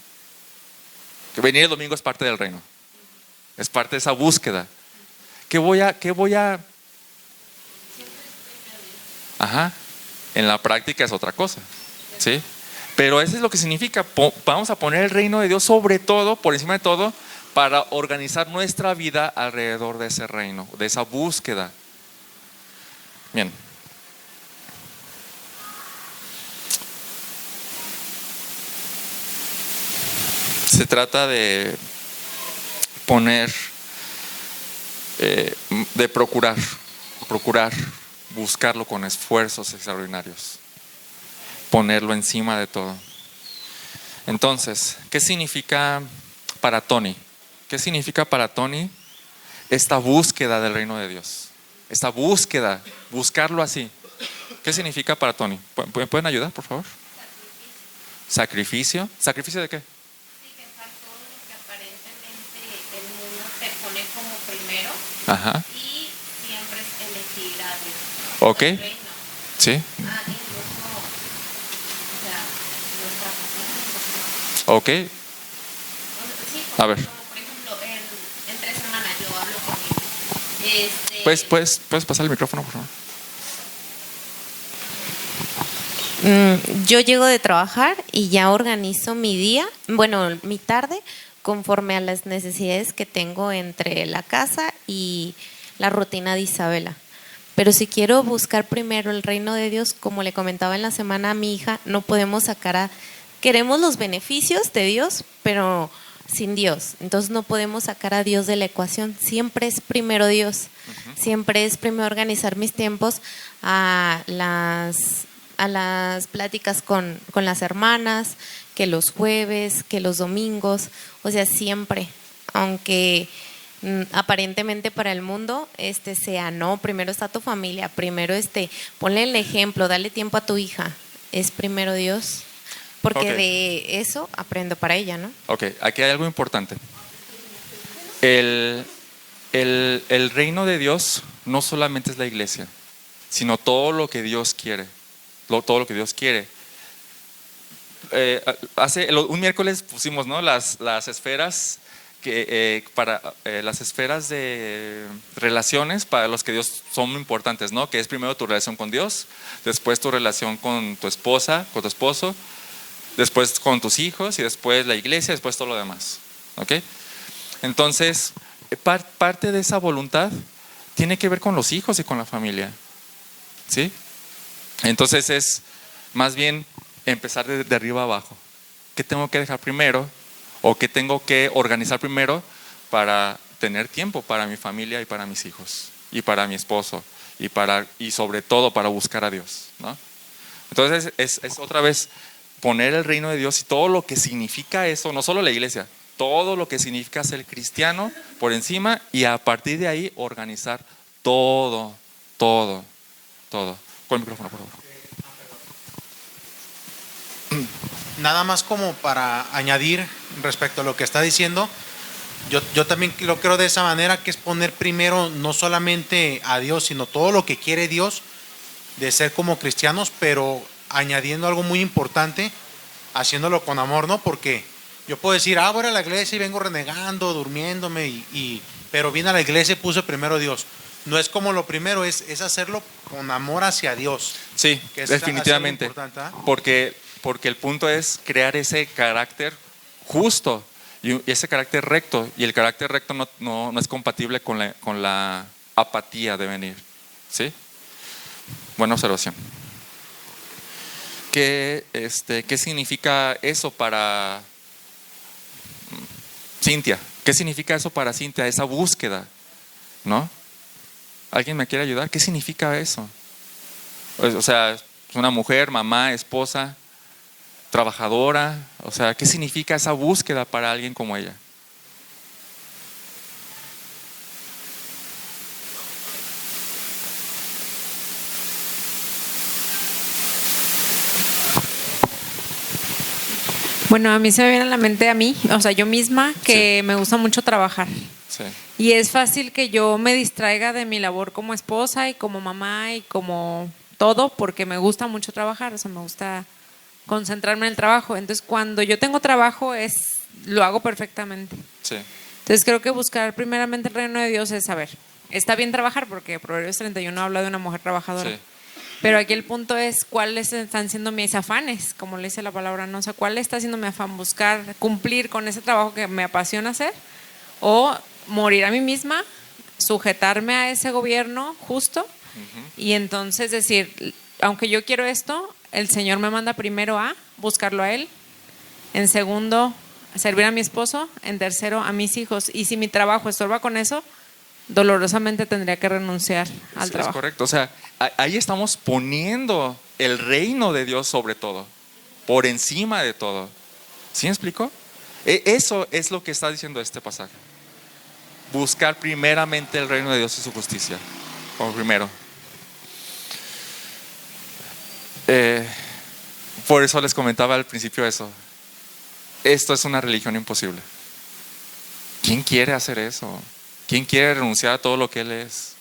Que venir el domingo es parte del reino, es parte de esa búsqueda. ¿Qué voy a? Ajá, en la práctica es otra cosa, ¿sí? Pero eso es lo que significa, vamos a poner el reino de Dios sobre todo, por encima de todo, para organizar nuestra vida alrededor de ese reino, de esa búsqueda. Bien. Se trata de poner, de procurar, buscarlo con esfuerzos extraordinarios, ponerlo encima de todo. Entonces, ¿qué significa para Tony? ¿Qué significa para Tony esta búsqueda del reino de Dios? Esta búsqueda, buscarlo así. ¿Qué significa para Tony? ¿Pueden ayudar, por favor? Sacrificio. ¿Sacrificio de qué? Sí, dejar todo lo que aparentemente el mundo te pone como primero. Ajá. Y siempre es elegir a Dios. Ok. El reino. Sí. Incluso, o sea, nuestra familia. Ok. Sí, A ver. como por ejemplo, entre semanas yo hablo con él. ¿Puedes pasar el micrófono, por favor? Yo llego de trabajar y ya organizo mi día, bueno, mi tarde, conforme a las necesidades que tengo entre la casa y la rutina de Isabela. Pero si quiero buscar primero el reino de Dios, como le comentaba en la semana a mi hija, no podemos queremos los beneficios de Dios, pero sin Dios. Entonces no podemos sacar a Dios de la ecuación. Siempre es primero Dios. Siempre es primero organizar mis tiempos a las pláticas con las hermanas, que los jueves, que los domingos, o sea, siempre, aunque aparentemente para el mundo sea, no, primero está tu familia, primero ponle el ejemplo, dale tiempo a tu hija, es primero Dios, porque de eso aprendo para ella, ¿no? Ok, aquí hay algo importante. El reino de Dios no solamente es la iglesia, sino todo lo que Dios quiere. Todo lo que Dios quiere. Un miércoles pusimos, ¿no?, las esferas para las esferas de relaciones para los que Dios son muy importantes, ¿no? Que es primero tu relación con Dios, después tu relación con tu esposa, con tu esposo, después con tus hijos y después la iglesia, después todo lo demás. ¿Ok? Entonces, parte de esa voluntad tiene que ver con los hijos y con la familia. ¿Sí? Entonces es más bien empezar de arriba abajo. ¿Qué tengo que dejar primero? ¿O qué tengo que organizar primero para tener tiempo para mi familia y para mis hijos? Y para mi esposo. Y sobre todo para buscar a Dios, ¿no? Entonces es otra vez poner el reino de Dios y todo lo que significa eso, no solo la iglesia, todo lo que significa ser cristiano por encima, y a partir de ahí organizar todo. Con el micrófono, por favor. Nada más como para añadir respecto a lo que está diciendo, yo también lo creo de esa manera, que es poner primero no solamente a Dios, sino todo lo que quiere Dios de ser como cristianos, pero añadiendo algo muy importante, haciéndolo con amor, ¿no? Porque yo puedo decir, voy a la iglesia y vengo renegando, durmiéndome, pero vine a la iglesia y puse primero a Dios. No es como lo primero, es hacerlo con amor hacia Dios. Sí, que es definitivamente. Porque el punto es crear ese carácter justo y ese carácter recto. Y el carácter recto no es compatible con la apatía de venir. ¿Sí? Buena observación. ¿Qué significa eso para Cintia? ¿Qué significa eso para Cintia? Esa búsqueda, ¿no? ¿Alguien me quiere ayudar? ¿Qué significa eso? O sea, es una mujer, mamá, esposa, trabajadora. O sea, ¿qué significa esa búsqueda para alguien como ella? Bueno, a mí se me viene a la mente o sea, yo misma, que me gusta mucho trabajar. Sí. Y es fácil que yo me distraiga de mi labor como esposa y como mamá y como todo, porque me gusta mucho trabajar, o sea, me gusta concentrarme en el trabajo. Entonces, cuando yo tengo trabajo, lo hago perfectamente. Sí. Entonces, creo que buscar primeramente el reino de Dios es saber. Está bien trabajar, porque Proverbios 31 habla de una mujer trabajadora. Sí. Pero aquí el punto es cuáles están siendo mis afanes, como le dice la palabra, ¿no? O sea, ¿cuál está siendo mi afán? Buscar cumplir con ese trabajo que me apasiona hacer, o morir a mí misma, sujetarme a ese gobierno justo, y entonces decir, aunque yo quiero esto, el Señor me manda primero a buscarlo a Él, en segundo, servir a mi esposo, en tercero, a mis hijos. Y si mi trabajo estorba con eso, dolorosamente tendría que renunciar al trabajo. Es correcto, o sea, ahí estamos poniendo el reino de Dios sobre todo, por encima de todo. ¿Sí me explico? Eso es lo que está diciendo este pasaje. Buscar primeramente el reino de Dios y su justicia, como primero. Por eso les comentaba al principio eso. Esto es una religión imposible. ¿Quién quiere hacer eso? ¿Quién quiere renunciar a todo lo que Él es?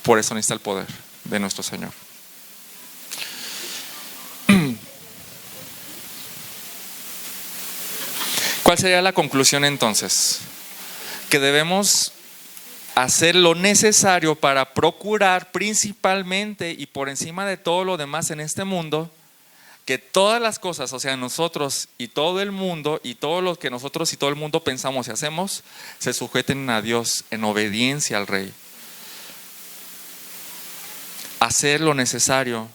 Por eso necesita el poder de nuestro Señor. ¿Cuál sería la conclusión entonces? Que debemos hacer lo necesario para procurar principalmente y por encima de todo lo demás en este mundo, que todas las cosas, o sea, nosotros y todo el mundo y todo lo que nosotros y todo el mundo pensamos y hacemos, se sujeten a Dios en obediencia al Rey. Hacer lo necesario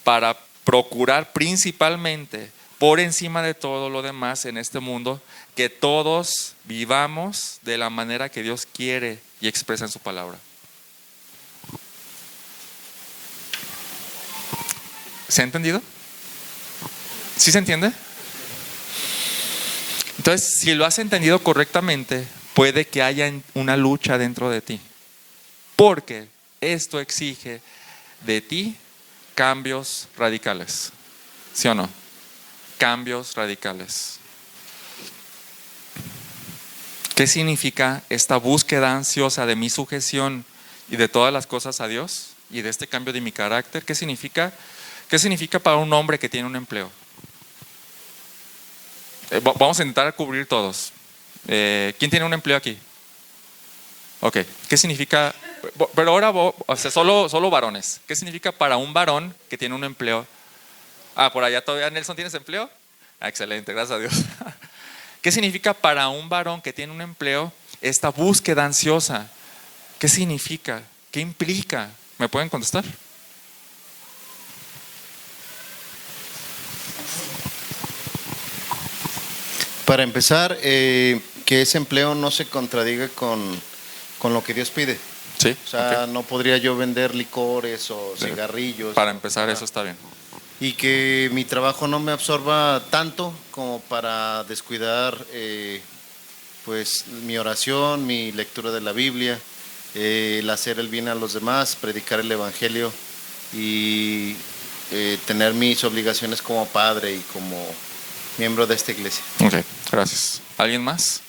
para procurar principalmente, por encima de todo lo demás en este mundo, que todos vivamos de la manera que Dios quiere y expresa en su palabra. ¿Se ha entendido? ¿Sí se entiende? Entonces, si lo has entendido correctamente, puede que haya una lucha dentro de ti, porque esto exige de ti cambios radicales. ¿Sí o no? Cambios radicales. ¿Qué significa esta búsqueda ansiosa de mi sujeción y de todas las cosas a Dios y de este cambio de mi carácter? ¿Qué significa? ¿Qué significa para un hombre que tiene un empleo? Vamos a intentar cubrir todos. ¿Quién tiene un empleo aquí? Ok. ¿Qué significa? Pero ahora, o sea, solo varones. ¿Qué significa para un varón que tiene un empleo? Por allá todavía, Nelson, ¿tienes empleo? Excelente, gracias a Dios. ¿Qué significa para un varón que tiene un empleo esta búsqueda ansiosa? ¿Qué significa? ¿Qué implica? ¿Me pueden contestar? Para empezar, que ese empleo no se contradiga con lo que Dios pide. Sí. O sea, no podría yo vender licores o cigarrillos. Para empezar, eso está bien. Y que mi trabajo no me absorba tanto como para descuidar pues mi oración, mi lectura de la Biblia, el hacer el bien a los demás, predicar el Evangelio y tener mis obligaciones como padre y como miembro de esta iglesia. Ok, gracias. ¿Alguien más?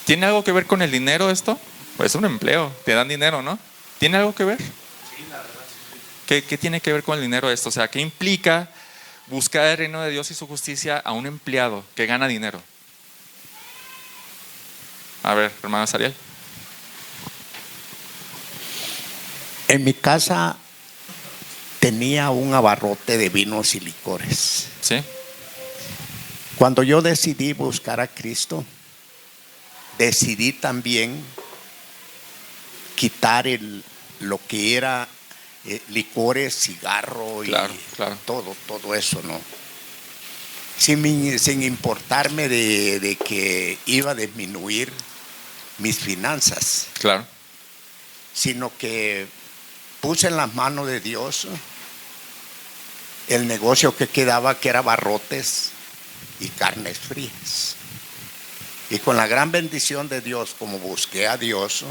¿Tiene algo que ver con el dinero esto? Pues es un empleo, te dan dinero, ¿no? ¿Tiene algo que ver? Sí, la verdad. ¿Qué tiene que ver con el dinero esto? O sea, ¿qué implica buscar el reino de Dios y su justicia a un empleado que gana dinero? A ver, hermana Sariel. En mi casa tenía un abarrote de vinos y licores. ¿Sí? Cuando yo decidí buscar a Cristo, decidí también quitar lo que era licores, cigarro y claro. todo eso, ¿no? Sin importarme de que iba a disminuir mis finanzas. Claro. Sino que puse en las manos de Dios el negocio que quedaba, que era barrotes y carnes frías. Y con la gran bendición de Dios, como busqué a Dios,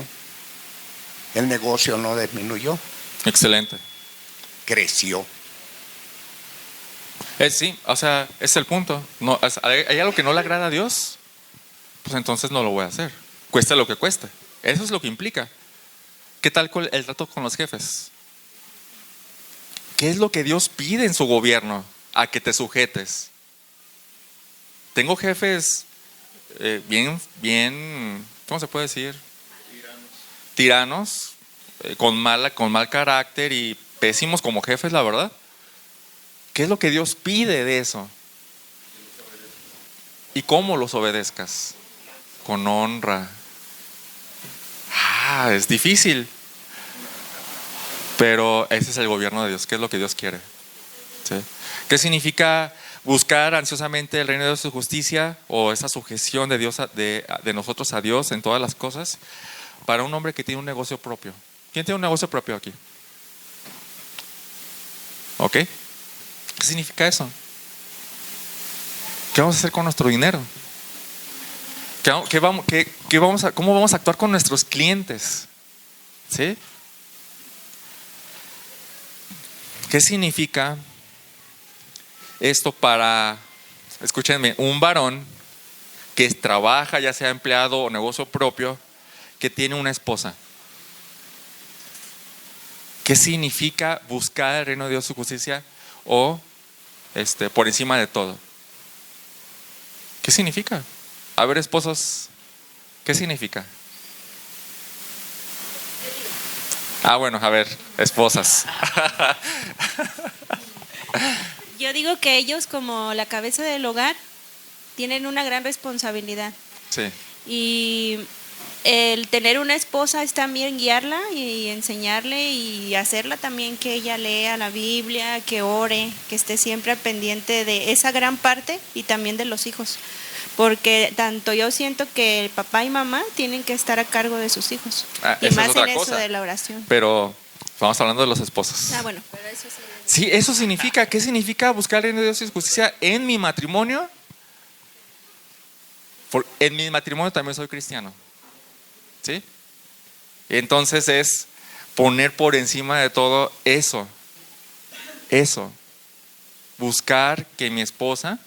el negocio no disminuyó. Excelente. Creció. Sí, o sea, es el punto. No, hay algo que no le agrada a Dios, pues entonces no lo voy a hacer. Cueste lo que cueste. Eso es lo que implica. ¿Qué tal con el trato con los jefes? ¿Qué es lo que Dios pide en su gobierno? A que te sujetes. Tengo jefes bien, ¿cómo se puede decir? Tiranos, con mal carácter y pésimos como jefes, la verdad. ¿Qué es lo que Dios pide de eso? ¿Y cómo los obedezcas? Con honra. Es difícil. Pero ese es el gobierno de Dios. ¿Qué es lo que Dios quiere? ¿Sí? ¿Qué significa buscar ansiosamente el reino de Dios y su justicia? O esa sujeción de Dios, de nosotros a Dios en todas las cosas. Para un hombre que tiene un negocio propio. ¿Quién tiene un negocio propio aquí? ¿Ok? ¿Qué significa eso? ¿Qué vamos a hacer con nuestro dinero? ¿Cómo vamos a actuar con nuestros clientes? ¿Sí? ¿Qué significa esto para, escúchenme, un varón que trabaja, ya sea empleado o negocio propio, que tiene una esposa? ¿Qué significa buscar el reino de Dios y su justicia o por encima de todo? ¿Qué significa? A ver, esposos, ¿qué significa? Bueno, a ver, esposas. Yo digo que ellos, como la cabeza del hogar, tienen una gran responsabilidad. Sí. Y el tener una esposa es también guiarla y enseñarle y hacerla también que ella lea la Biblia, que ore, que esté siempre al pendiente de esa gran parte y también de los hijos. Porque tanto yo siento que el papá y mamá tienen que estar a cargo de sus hijos. Y Esa más es otra en cosa. eso de la oración. Pero estamos hablando de los esposos. Bueno, pero eso sí. Sí, eso significa. ¿Qué significa buscar el reino de Dios y su justicia en mi matrimonio? En mi matrimonio también soy cristiano. ¿Sí? Entonces es poner por encima de todo eso. Buscar que mi esposa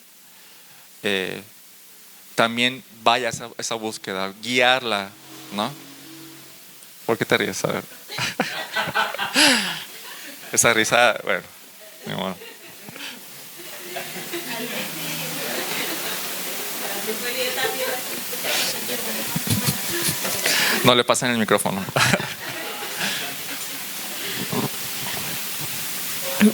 también vaya a esa búsqueda, guiarla, ¿no? ¿Por qué te ríes? A ver. Esa risa, bueno, ni modo. No le pasen el micrófono.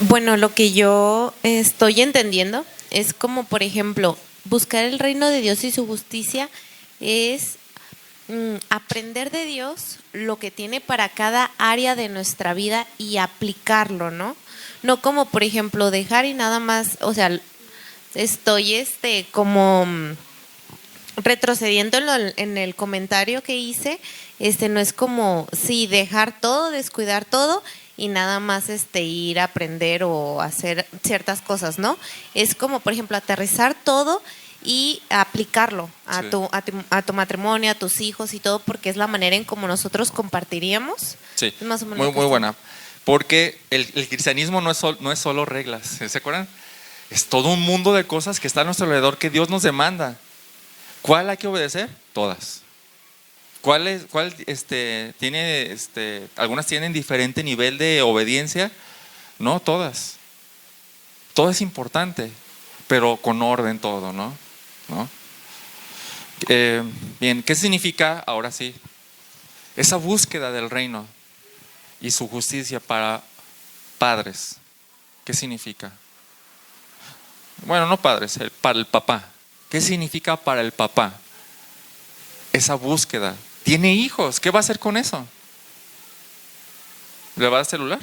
Bueno, lo que yo estoy entendiendo es como, por ejemplo, buscar el reino de Dios y su justicia es aprender de Dios lo que tiene para cada área de nuestra vida y aplicarlo, ¿no? No como, por ejemplo, dejar y nada más, o sea, estoy como retrocediendo en el comentario que hice, no es como, sí, dejar todo, descuidar todo y nada más ir a aprender o hacer ciertas cosas, ¿no? Es como, por ejemplo, aterrizar todo y aplicarlo a, Sí. a tu matrimonio, a tus hijos y todo, porque es la manera en como nosotros compartiríamos. Sí, Es más o menos muy, lo que muy está. buena. Porque el cristianismo no es solo reglas, ¿se acuerdan? Es todo un mundo de cosas que está a nuestro alrededor que Dios nos demanda. ¿Cuál hay que obedecer? Todas. Tiene, algunas tienen diferente nivel de obediencia? No, todas. Todo es importante, pero con orden todo, ¿no? Bien, ¿qué significa, ahora sí, esa búsqueda del reino y su justicia para padres? ¿Qué significa? Bueno, no padres, para el papá. ¿Qué significa para el papá? Esa búsqueda. ¿Tiene hijos? ¿Qué va a hacer con eso? ¿Le va a dar celular?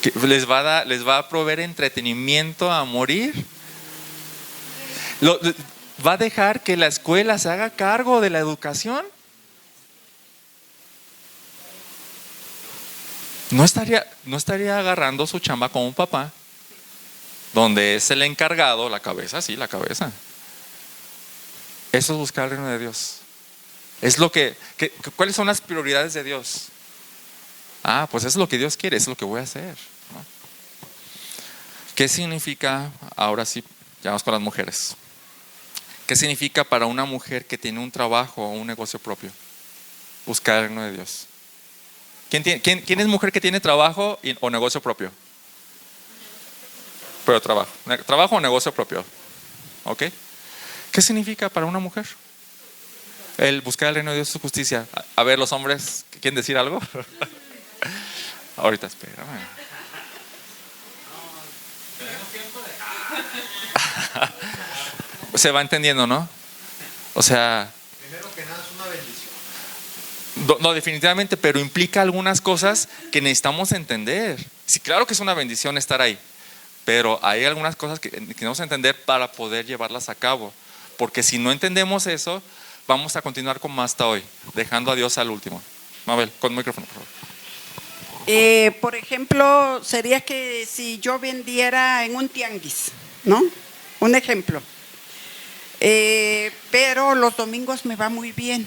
¿Les va a proveer entretenimiento a morir? ¿Va a dejar que la escuela se haga cargo de la educación? ¿No estaría agarrando su chamba como un papá? Donde es el encargado, la cabeza, sí, la cabeza. Eso es buscar el reino de Dios. Es ¿cuáles son las prioridades de Dios? Pues eso es lo que Dios quiere, eso es lo que voy a hacer, ¿no? ¿Qué significa, ahora sí, ya vamos con las mujeres? ¿Qué significa para una mujer que tiene un trabajo o un negocio propio? Buscar el reino de Dios. ¿Quién es mujer que tiene trabajo o negocio propio? Pero trabajo. Trabajo o negocio propio. ¿Ok? ¿Qué significa para una mujer? El buscar el reino de Dios y su justicia. A ver, los hombres, ¿quieren decir algo? Ahorita, espérame. Se va entendiendo, ¿no? O sea, Primero que nada es una bendición. no, definitivamente, pero implica algunas cosas que necesitamos entender. Sí, claro que es una bendición estar ahí, pero hay algunas cosas que necesitamos entender para poder llevarlas a cabo. Porque si no entendemos eso, vamos a continuar como hasta hoy, dejando a Dios al último. Mabel, con micrófono, por favor. Por ejemplo, sería que si yo vendiera en un tianguis, ¿no? Un ejemplo. Pero los domingos me va muy bien.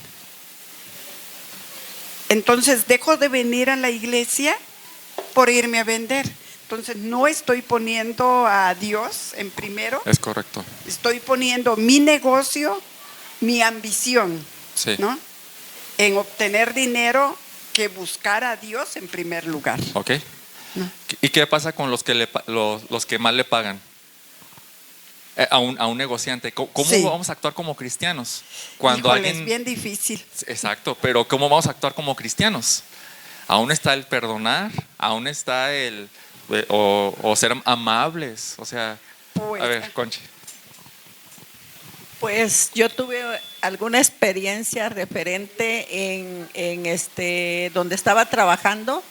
Entonces dejo de venir a la iglesia por irme a vender. Entonces no estoy poniendo a Dios en primero. Es correcto. Estoy poniendo mi negocio, mi ambición, Sí. ¿no? En obtener dinero que buscar a Dios en primer lugar. ¿Ok? No. ¿Y qué pasa con los que más le pagan? A un negociante. ¿Cómo Sí. vamos a actuar como cristianos? Cuando Híjole, alguien... es bien difícil. Exacto, pero ¿cómo vamos a actuar como cristianos? Aún está el perdonar, aún está el... o ser amables, o sea... Pues, a ver, Conchi. Pues yo tuve alguna experiencia referente en donde estaba trabajando.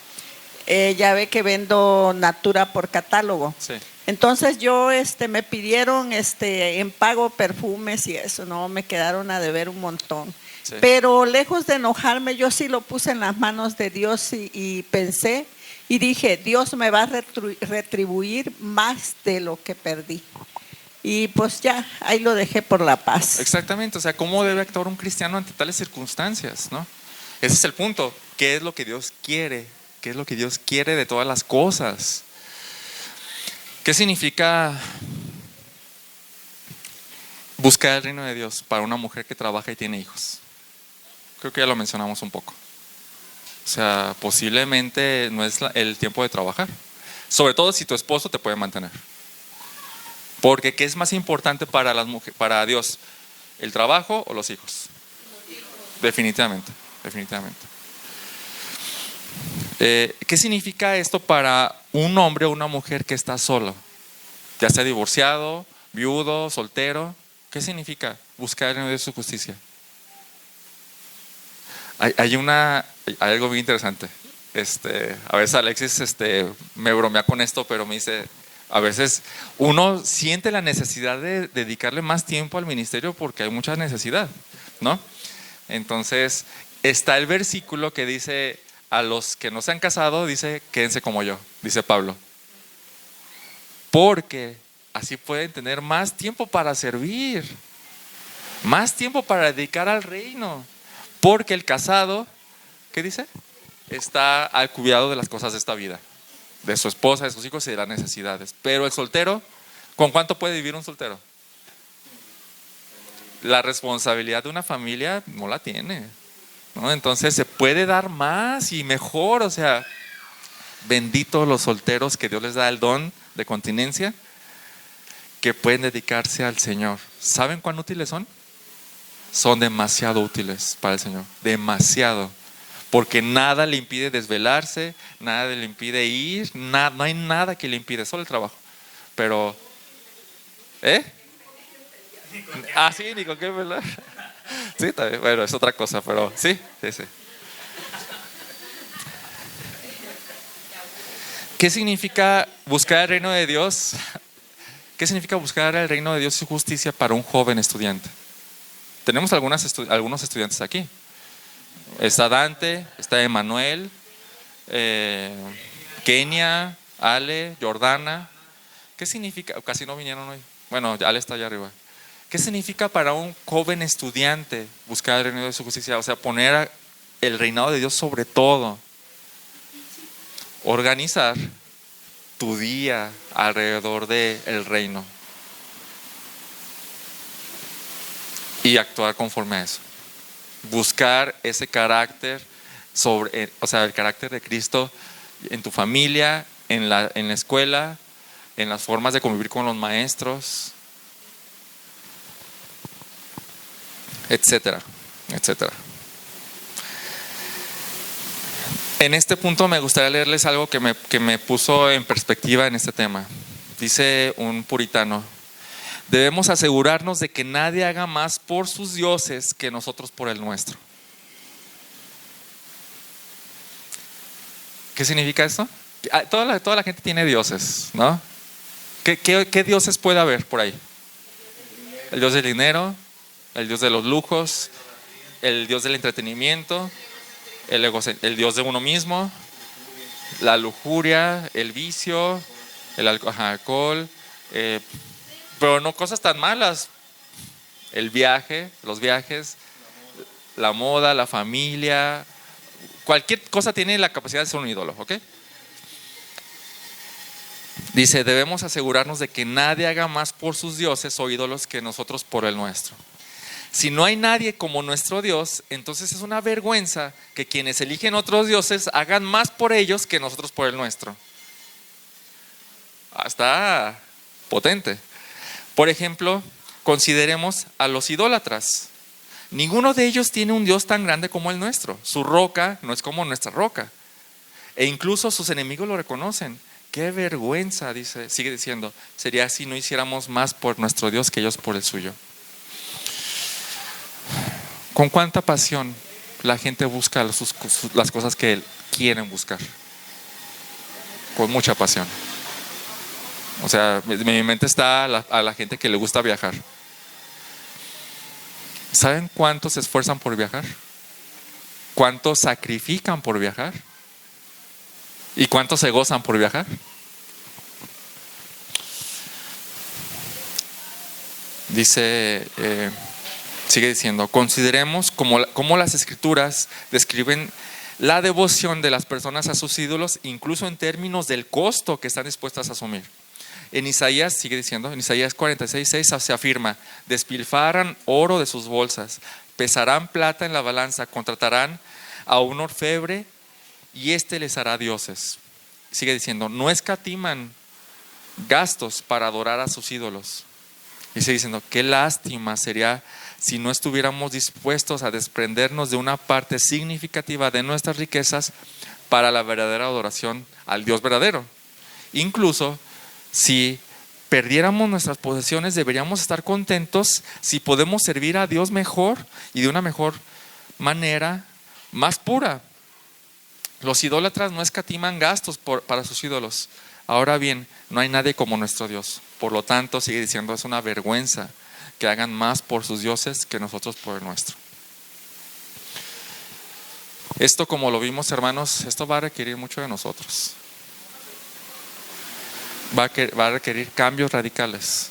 Ya ve que vendo Natura por catálogo. Sí. Entonces yo me pidieron en pago perfumes y eso, no, me quedaron a deber un montón. Sí. Pero lejos de enojarme, yo sí lo puse en las manos de Dios y pensé y dije, Dios me va a retribuir más de lo que perdí. Y pues ya, ahí lo dejé por la paz. Exactamente, o sea, ¿cómo debe actuar un cristiano ante tales circunstancias, no? Ese es el punto. ¿Qué es lo que Dios quiere? ¿Qué es lo que Dios quiere de todas las cosas? ¿Qué significa buscar el reino de Dios para una mujer que trabaja y tiene hijos? Creo que ya lo mencionamos un poco. O sea, posiblemente no es el tiempo de trabajar. Sobre todo si tu esposo te puede mantener. Porque ¿qué es más importante para las mujeres, para Dios? ¿El trabajo o los hijos? Definitivamente, definitivamente. ¿Qué significa esto para un hombre o una mujer que está solo? Ya sea divorciado, viudo, soltero. ¿Qué significa buscar el reino de su justicia? Hay algo muy interesante. A veces Alexis me bromea con esto, pero me dice, a veces uno siente la necesidad de dedicarle más tiempo al ministerio porque hay mucha necesidad, ¿no? Entonces, está el versículo que dice, a los que no se han casado, dice, quédense como yo, dice Pablo. Porque así pueden tener más tiempo para servir, más tiempo para dedicar al reino. Porque el casado, ¿qué dice? Está al cuidado de las cosas de esta vida, de su esposa, de sus hijos y de las necesidades. Pero el soltero, ¿con cuánto puede vivir un soltero? La responsabilidad de una familia no la tiene, ¿no? Entonces se puede dar más y mejor. O sea, benditos los solteros que Dios les da el don de continencia, que pueden dedicarse al Señor. ¿Saben cuán útiles son? Son demasiado útiles para el Señor, demasiado. Porque nada le impide desvelarse, nada le impide ir, no hay nada que le impide, solo el trabajo. Pero, sí, ni con qué velar. Sí, también, bueno, es otra cosa, pero sí. ¿Qué significa buscar el reino de Dios? ¿Qué significa buscar el reino de Dios y su justicia para un joven estudiante? Tenemos algunos estudiantes aquí. Está Dante, está Emanuel, Kenia, Ale, Jordana. ¿Qué significa? Casi no vinieron hoy. Bueno, Ale está allá arriba. ¿Qué significa para un joven estudiante buscar el reino de su justicia? O sea, poner el reinado de Dios sobre todo. Organizar tu día alrededor del reino y actuar conforme a eso. Buscar ese carácter el carácter de Cristo en tu familia, en la escuela, en las formas de convivir con los maestros, etcétera, etcétera. En este punto me gustaría leerles algo que me puso en perspectiva en este tema. Dice un puritano: debemos asegurarnos de que nadie haga más por sus dioses que nosotros por el nuestro. ¿Qué significa esto? Toda la gente tiene dioses, ¿no? ¿Qué dioses puede haber por ahí? El dios del dinero, el dios de los lujos, el dios del entretenimiento, el dios de uno mismo, la lujuria, el vicio, el alcohol, pero no cosas tan malas. El viaje, los viajes, la moda, la familia, cualquier cosa tiene la capacidad de ser un ídolo, ¿ok? Dice, debemos asegurarnos de que nadie haga más por sus dioses o ídolos que nosotros por el nuestro. Si no hay nadie como nuestro Dios, entonces es una vergüenza que quienes eligen otros dioses hagan más por ellos que nosotros por el nuestro. Está potente. Por ejemplo, consideremos a los idólatras. Ninguno de ellos tiene un Dios tan grande como el nuestro. Su roca no es como nuestra roca. E incluso sus enemigos lo reconocen. Qué vergüenza, sigue diciendo, sería si no hiciéramos más por nuestro Dios que ellos por el suyo. ¿Con cuánta pasión la gente busca las cosas que quieren buscar? Con mucha pasión. O sea, mi mente está a la gente que le gusta viajar. ¿Saben cuántos se esfuerzan por viajar? ¿Cuántos sacrifican por viajar? ¿Y cuántos se gozan por viajar? Dice, sigue diciendo, consideremos cómo las escrituras describen la devoción de las personas a sus ídolos, incluso en términos del costo que están dispuestas a asumir. En Isaías, sigue diciendo, en Isaías 46:6 se afirma, despilfarran oro de sus bolsas, pesarán plata en la balanza, contratarán a un orfebre y éste les hará dioses. Sigue diciendo, no escatiman gastos para adorar a sus ídolos. Y sigue diciendo, qué lástima sería si no estuviéramos dispuestos a desprendernos de una parte significativa de nuestras riquezas para la verdadera adoración al Dios verdadero. Incluso si perdiéramos nuestras posesiones, deberíamos estar contentos si podemos servir a Dios mejor y de una mejor manera, más pura. Los idólatras no escatiman gastos para sus ídolos. Ahora bien, no hay nadie como nuestro Dios. Por lo tanto, sigue diciendo, es una vergüenza que hagan más por sus dioses que nosotros por el nuestro. Esto, como lo vimos, hermanos, esto va a requerir mucho de nosotros. Va a requerir cambios radicales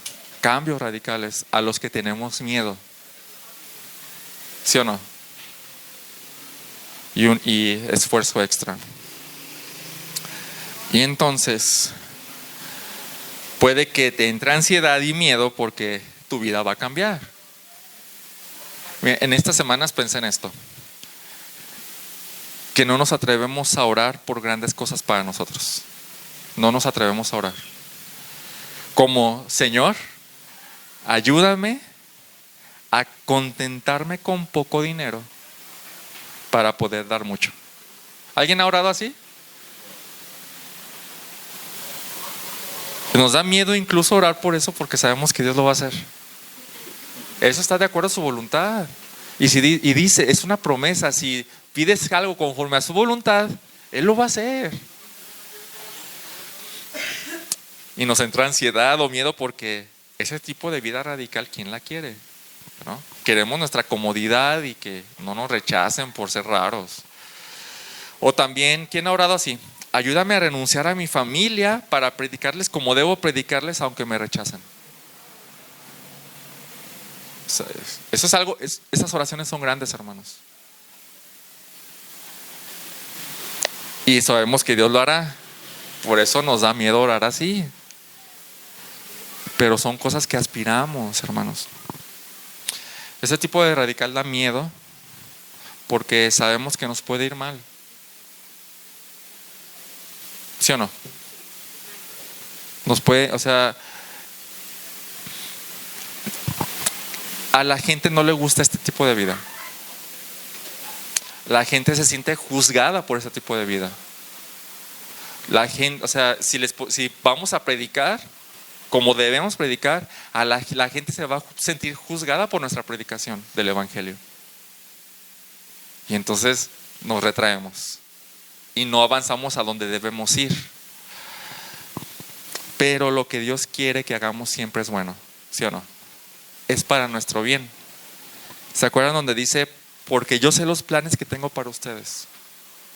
a los que tenemos miedo. ¿Sí o no? Y esfuerzo extra. Y entonces puede que te entre ansiedad y miedo porque tu vida va a cambiar. En estas semanas pensé en esto, que no nos atrevemos a orar por grandes cosas para nosotros. No nos atrevemos a orar como, Señor, ayúdame a contentarme con poco dinero para poder dar mucho. ¿Alguien ha orado así? Nos da miedo incluso orar por eso porque sabemos que Dios lo va a hacer. Eso está de acuerdo a su voluntad. Y dice, es una promesa, si pides algo conforme a su voluntad, Él lo va a hacer. Y nos entra ansiedad o miedo porque ese tipo de vida radical, ¿quién la quiere? ¿No? Queremos nuestra comodidad y que no nos rechacen por ser raros. O también, ¿quién ha orado así? Ayúdame a renunciar a mi familia para predicarles como debo predicarles aunque me rechacen. Eso es algo, esas oraciones son grandes, hermanos. Y sabemos que Dios lo hará. Por eso nos da miedo orar así. Pero son cosas que aspiramos, hermanos. Ese tipo de radical da miedo porque sabemos que nos puede ir mal. ¿Sí o no? Nos puede, o sea, a la gente no le gusta este tipo de vida. La gente se siente juzgada por ese tipo de vida. La gente, o sea, si vamos a predicar como debemos predicar, la gente se va a sentir juzgada por nuestra predicación del Evangelio. Y entonces nos retraemos y no avanzamos a donde debemos ir. Pero lo que Dios quiere que hagamos siempre es bueno, ¿sí o no? Es para nuestro bien. ¿Se acuerdan donde dice, porque yo sé los planes que tengo para ustedes?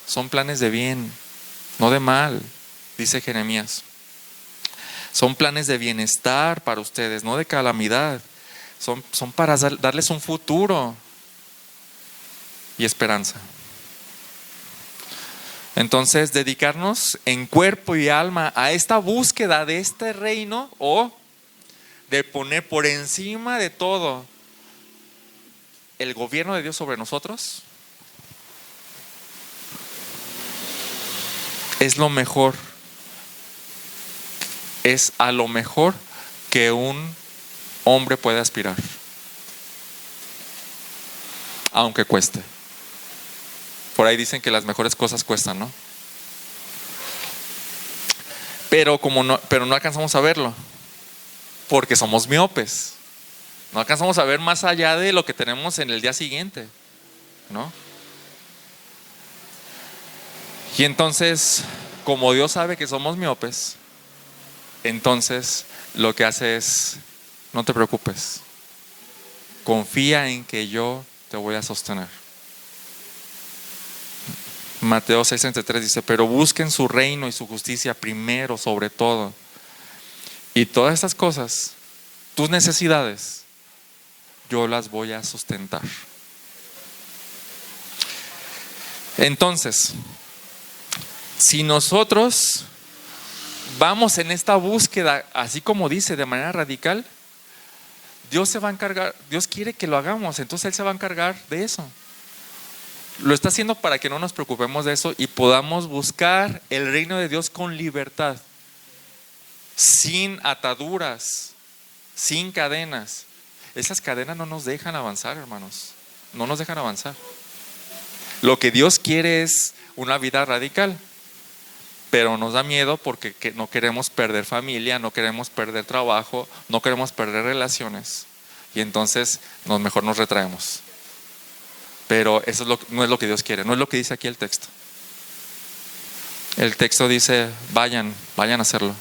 Son planes de bien, no de mal, dice Jeremías. Son planes de bienestar para ustedes, no de calamidad. Son para darles un futuro y esperanza. Entonces, dedicarnos en cuerpo y alma a esta búsqueda de este reino, o de poner por encima de todo el gobierno de Dios sobre nosotros, es lo mejor. Es a lo mejor que un hombre puede aspirar, aunque cueste. Por ahí dicen que las mejores cosas cuestan, ¿no? Pero no alcanzamos a verlo, porque somos miopes. No alcanzamos a ver más allá de lo que tenemos en el día siguiente, ¿no? Y entonces, como Dios sabe que somos miopes, entonces lo que hace es, no te preocupes, confía en que yo te voy a sostener. Mateo 6:33 dice, pero busquen su reino y su justicia primero sobre todo. Y todas estas cosas, tus necesidades, yo las voy a sustentar. Entonces, si nosotros vamos en esta búsqueda, así como dice, de manera radical, Dios se va a encargar, Dios quiere que lo hagamos, entonces Él se va a encargar de eso. Lo está haciendo para que no nos preocupemos de eso y podamos buscar el reino de Dios con libertad, sin ataduras, sin cadenas. Esas cadenas no nos dejan avanzar, hermanos, no nos dejan avanzar. Lo que Dios quiere es una vida radical, pero nos da miedo porque no queremos perder familia, no queremos perder trabajo, no queremos perder relaciones, y entonces mejor nos retraemos. Pero eso no es lo que Dios quiere, no es lo que dice aquí el texto. El texto dice, vayan a hacerlo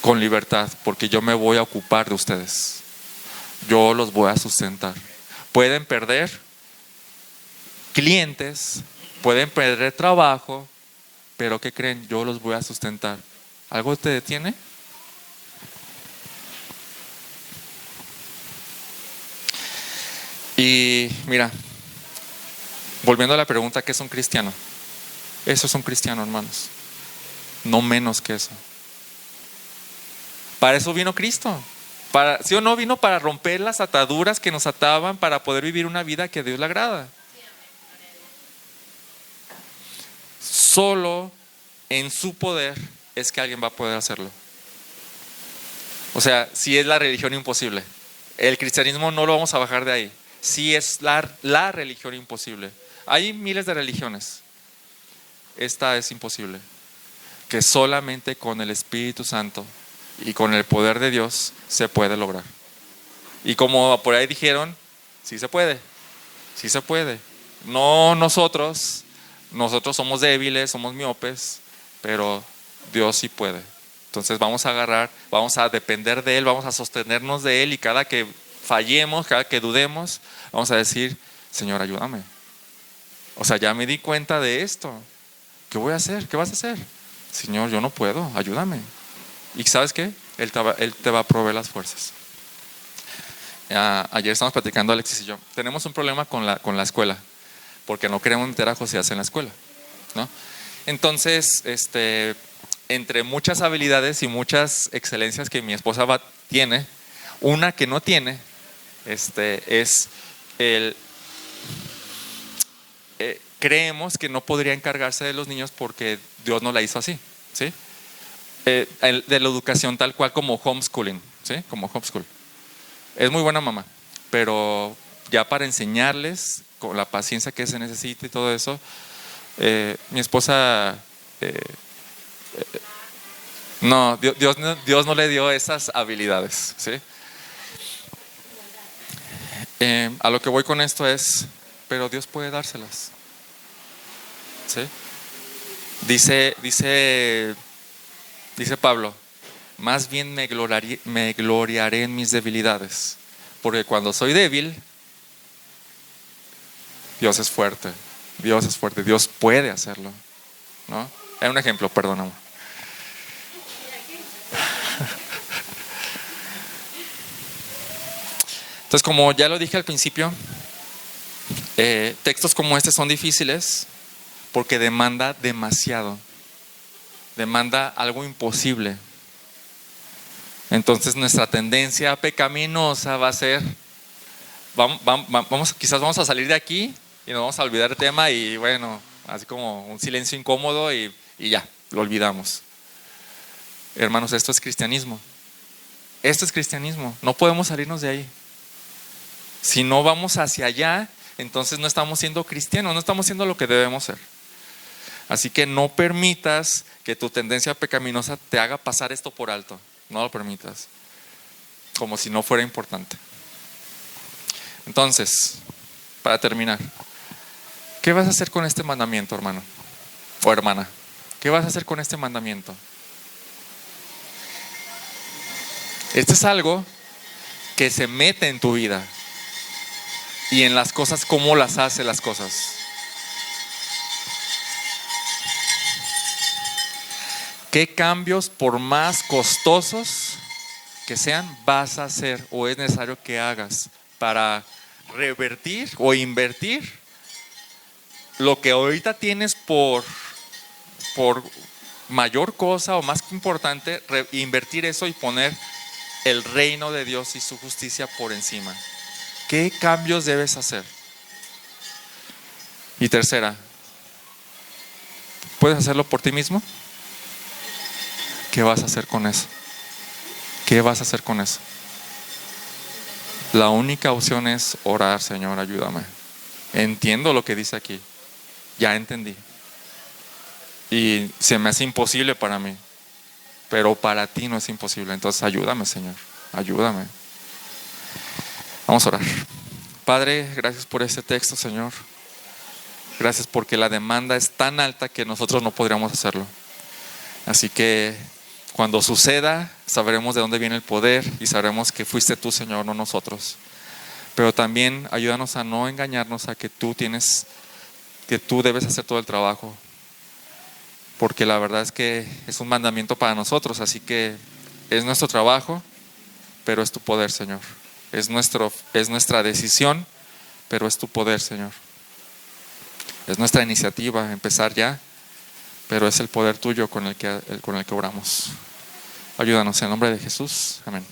con libertad, porque yo me voy a ocupar de ustedes. Yo los voy a sustentar. Pueden perder clientes, pueden perder trabajo, pero ¿qué creen? Yo los voy a sustentar. ¿Algo te detiene? Y mira, volviendo a la pregunta, ¿qué es un cristiano? Eso es un cristiano, hermanos. No menos que eso. Para eso vino Cristo. ¿Sí o no? Vino para romper las ataduras que nos ataban, para poder vivir una vida que a Dios le agrada. Solo en su poder es que alguien va a poder hacerlo. O sea, si es la religión imposible. El cristianismo no lo vamos a bajar de ahí. Si es la religión imposible. Hay miles de religiones. Esta es imposible. Que solamente con el Espíritu Santo y con el poder de Dios se puede lograr. Y como por ahí dijeron, sí se puede. Sí se puede. No nosotros somos débiles, somos miopes, pero Dios sí puede. Entonces vamos a depender de Él, vamos a sostenernos de Él, y cada que fallemos, cada que dudemos, vamos a decir, Señor, ayúdame. O sea, ya me di cuenta de esto. ¿Qué voy a hacer? ¿Qué vas a hacer? Señor, yo no puedo, ayúdame. ¿Y sabes qué? Él te va a proveer las fuerzas. Ayer estábamos platicando, Alexis y yo. Tenemos un problema con la escuela, porque no queremos meter a Josías en la escuela, ¿no? Entonces, entre muchas habilidades y muchas excelencias que mi esposa tiene, una que no tiene, es el... creemos que no podría encargarse de los niños porque Dios no la hizo así, ¿sí? De la educación tal cual como homeschooling, ¿sí? Como homeschool. Es muy buena mamá, pero ya para enseñarles con la paciencia que se necesita y todo eso, mi esposa, no, Dios no le dio esas habilidades, ¿sí? A lo que voy con esto es, pero Dios puede dárselas, ¿sí? Dice Pablo, más bien me gloriaré en mis debilidades, porque cuando soy débil, Dios es fuerte, Dios puede hacerlo, ¿no? Es un ejemplo, perdón, amor. Entonces, como ya lo dije al principio, textos como este son difíciles porque demanda demasiado, demanda algo imposible. Entonces nuestra tendencia pecaminosa va a ser, quizás vamos a salir de aquí y nos vamos a olvidar del tema y bueno, así como un silencio incómodo y ya, lo olvidamos. Hermanos, esto es cristianismo. Esto es cristianismo, no podemos salirnos de ahí. Si no vamos hacia allá, entonces no estamos siendo cristianos, no estamos siendo lo que debemos ser. Así que no permitas que tu tendencia pecaminosa te haga pasar esto por alto. No lo permitas, como si no fuera importante. Entonces, para terminar, ¿qué vas a hacer con este mandamiento, hermano o hermana? ¿Qué vas a hacer con este mandamiento? Este es algo que se mete en tu vida y en las cosas, cómo las hace las cosas. ¿Qué cambios, por más costosos que sean, vas a hacer o es necesario que hagas para revertir o invertir lo que ahorita tienes por mayor cosa o más importante, invertir eso y poner el reino de Dios y su justicia por encima? ¿Qué cambios debes hacer? Y tercera, ¿puedes hacerlo por ti mismo? ¿Qué vas a hacer con eso? ¿Qué vas a hacer con eso? La única opción es orar. Señor, ayúdame. Entiendo lo que dice aquí. Ya entendí. Y se me hace imposible para mí. Pero para ti no es imposible. Entonces ayúdame, Señor. Ayúdame. Vamos a orar. Padre, gracias por este texto, Señor. Gracias porque la demanda es tan alta que nosotros no podríamos hacerlo. Así que cuando suceda, sabremos de dónde viene el poder y sabremos que fuiste tú, Señor, no nosotros. Pero también ayúdanos a no engañarnos a que tú debes hacer todo el trabajo. Porque la verdad es que es un mandamiento para nosotros, así que es nuestro trabajo, pero es tu poder, Señor. Es nuestra decisión, pero es tu poder, Señor. Es nuestra iniciativa, empezar ya, pero es el poder tuyo con el que obramos. Ayúdanos en el nombre de Jesús. Amén.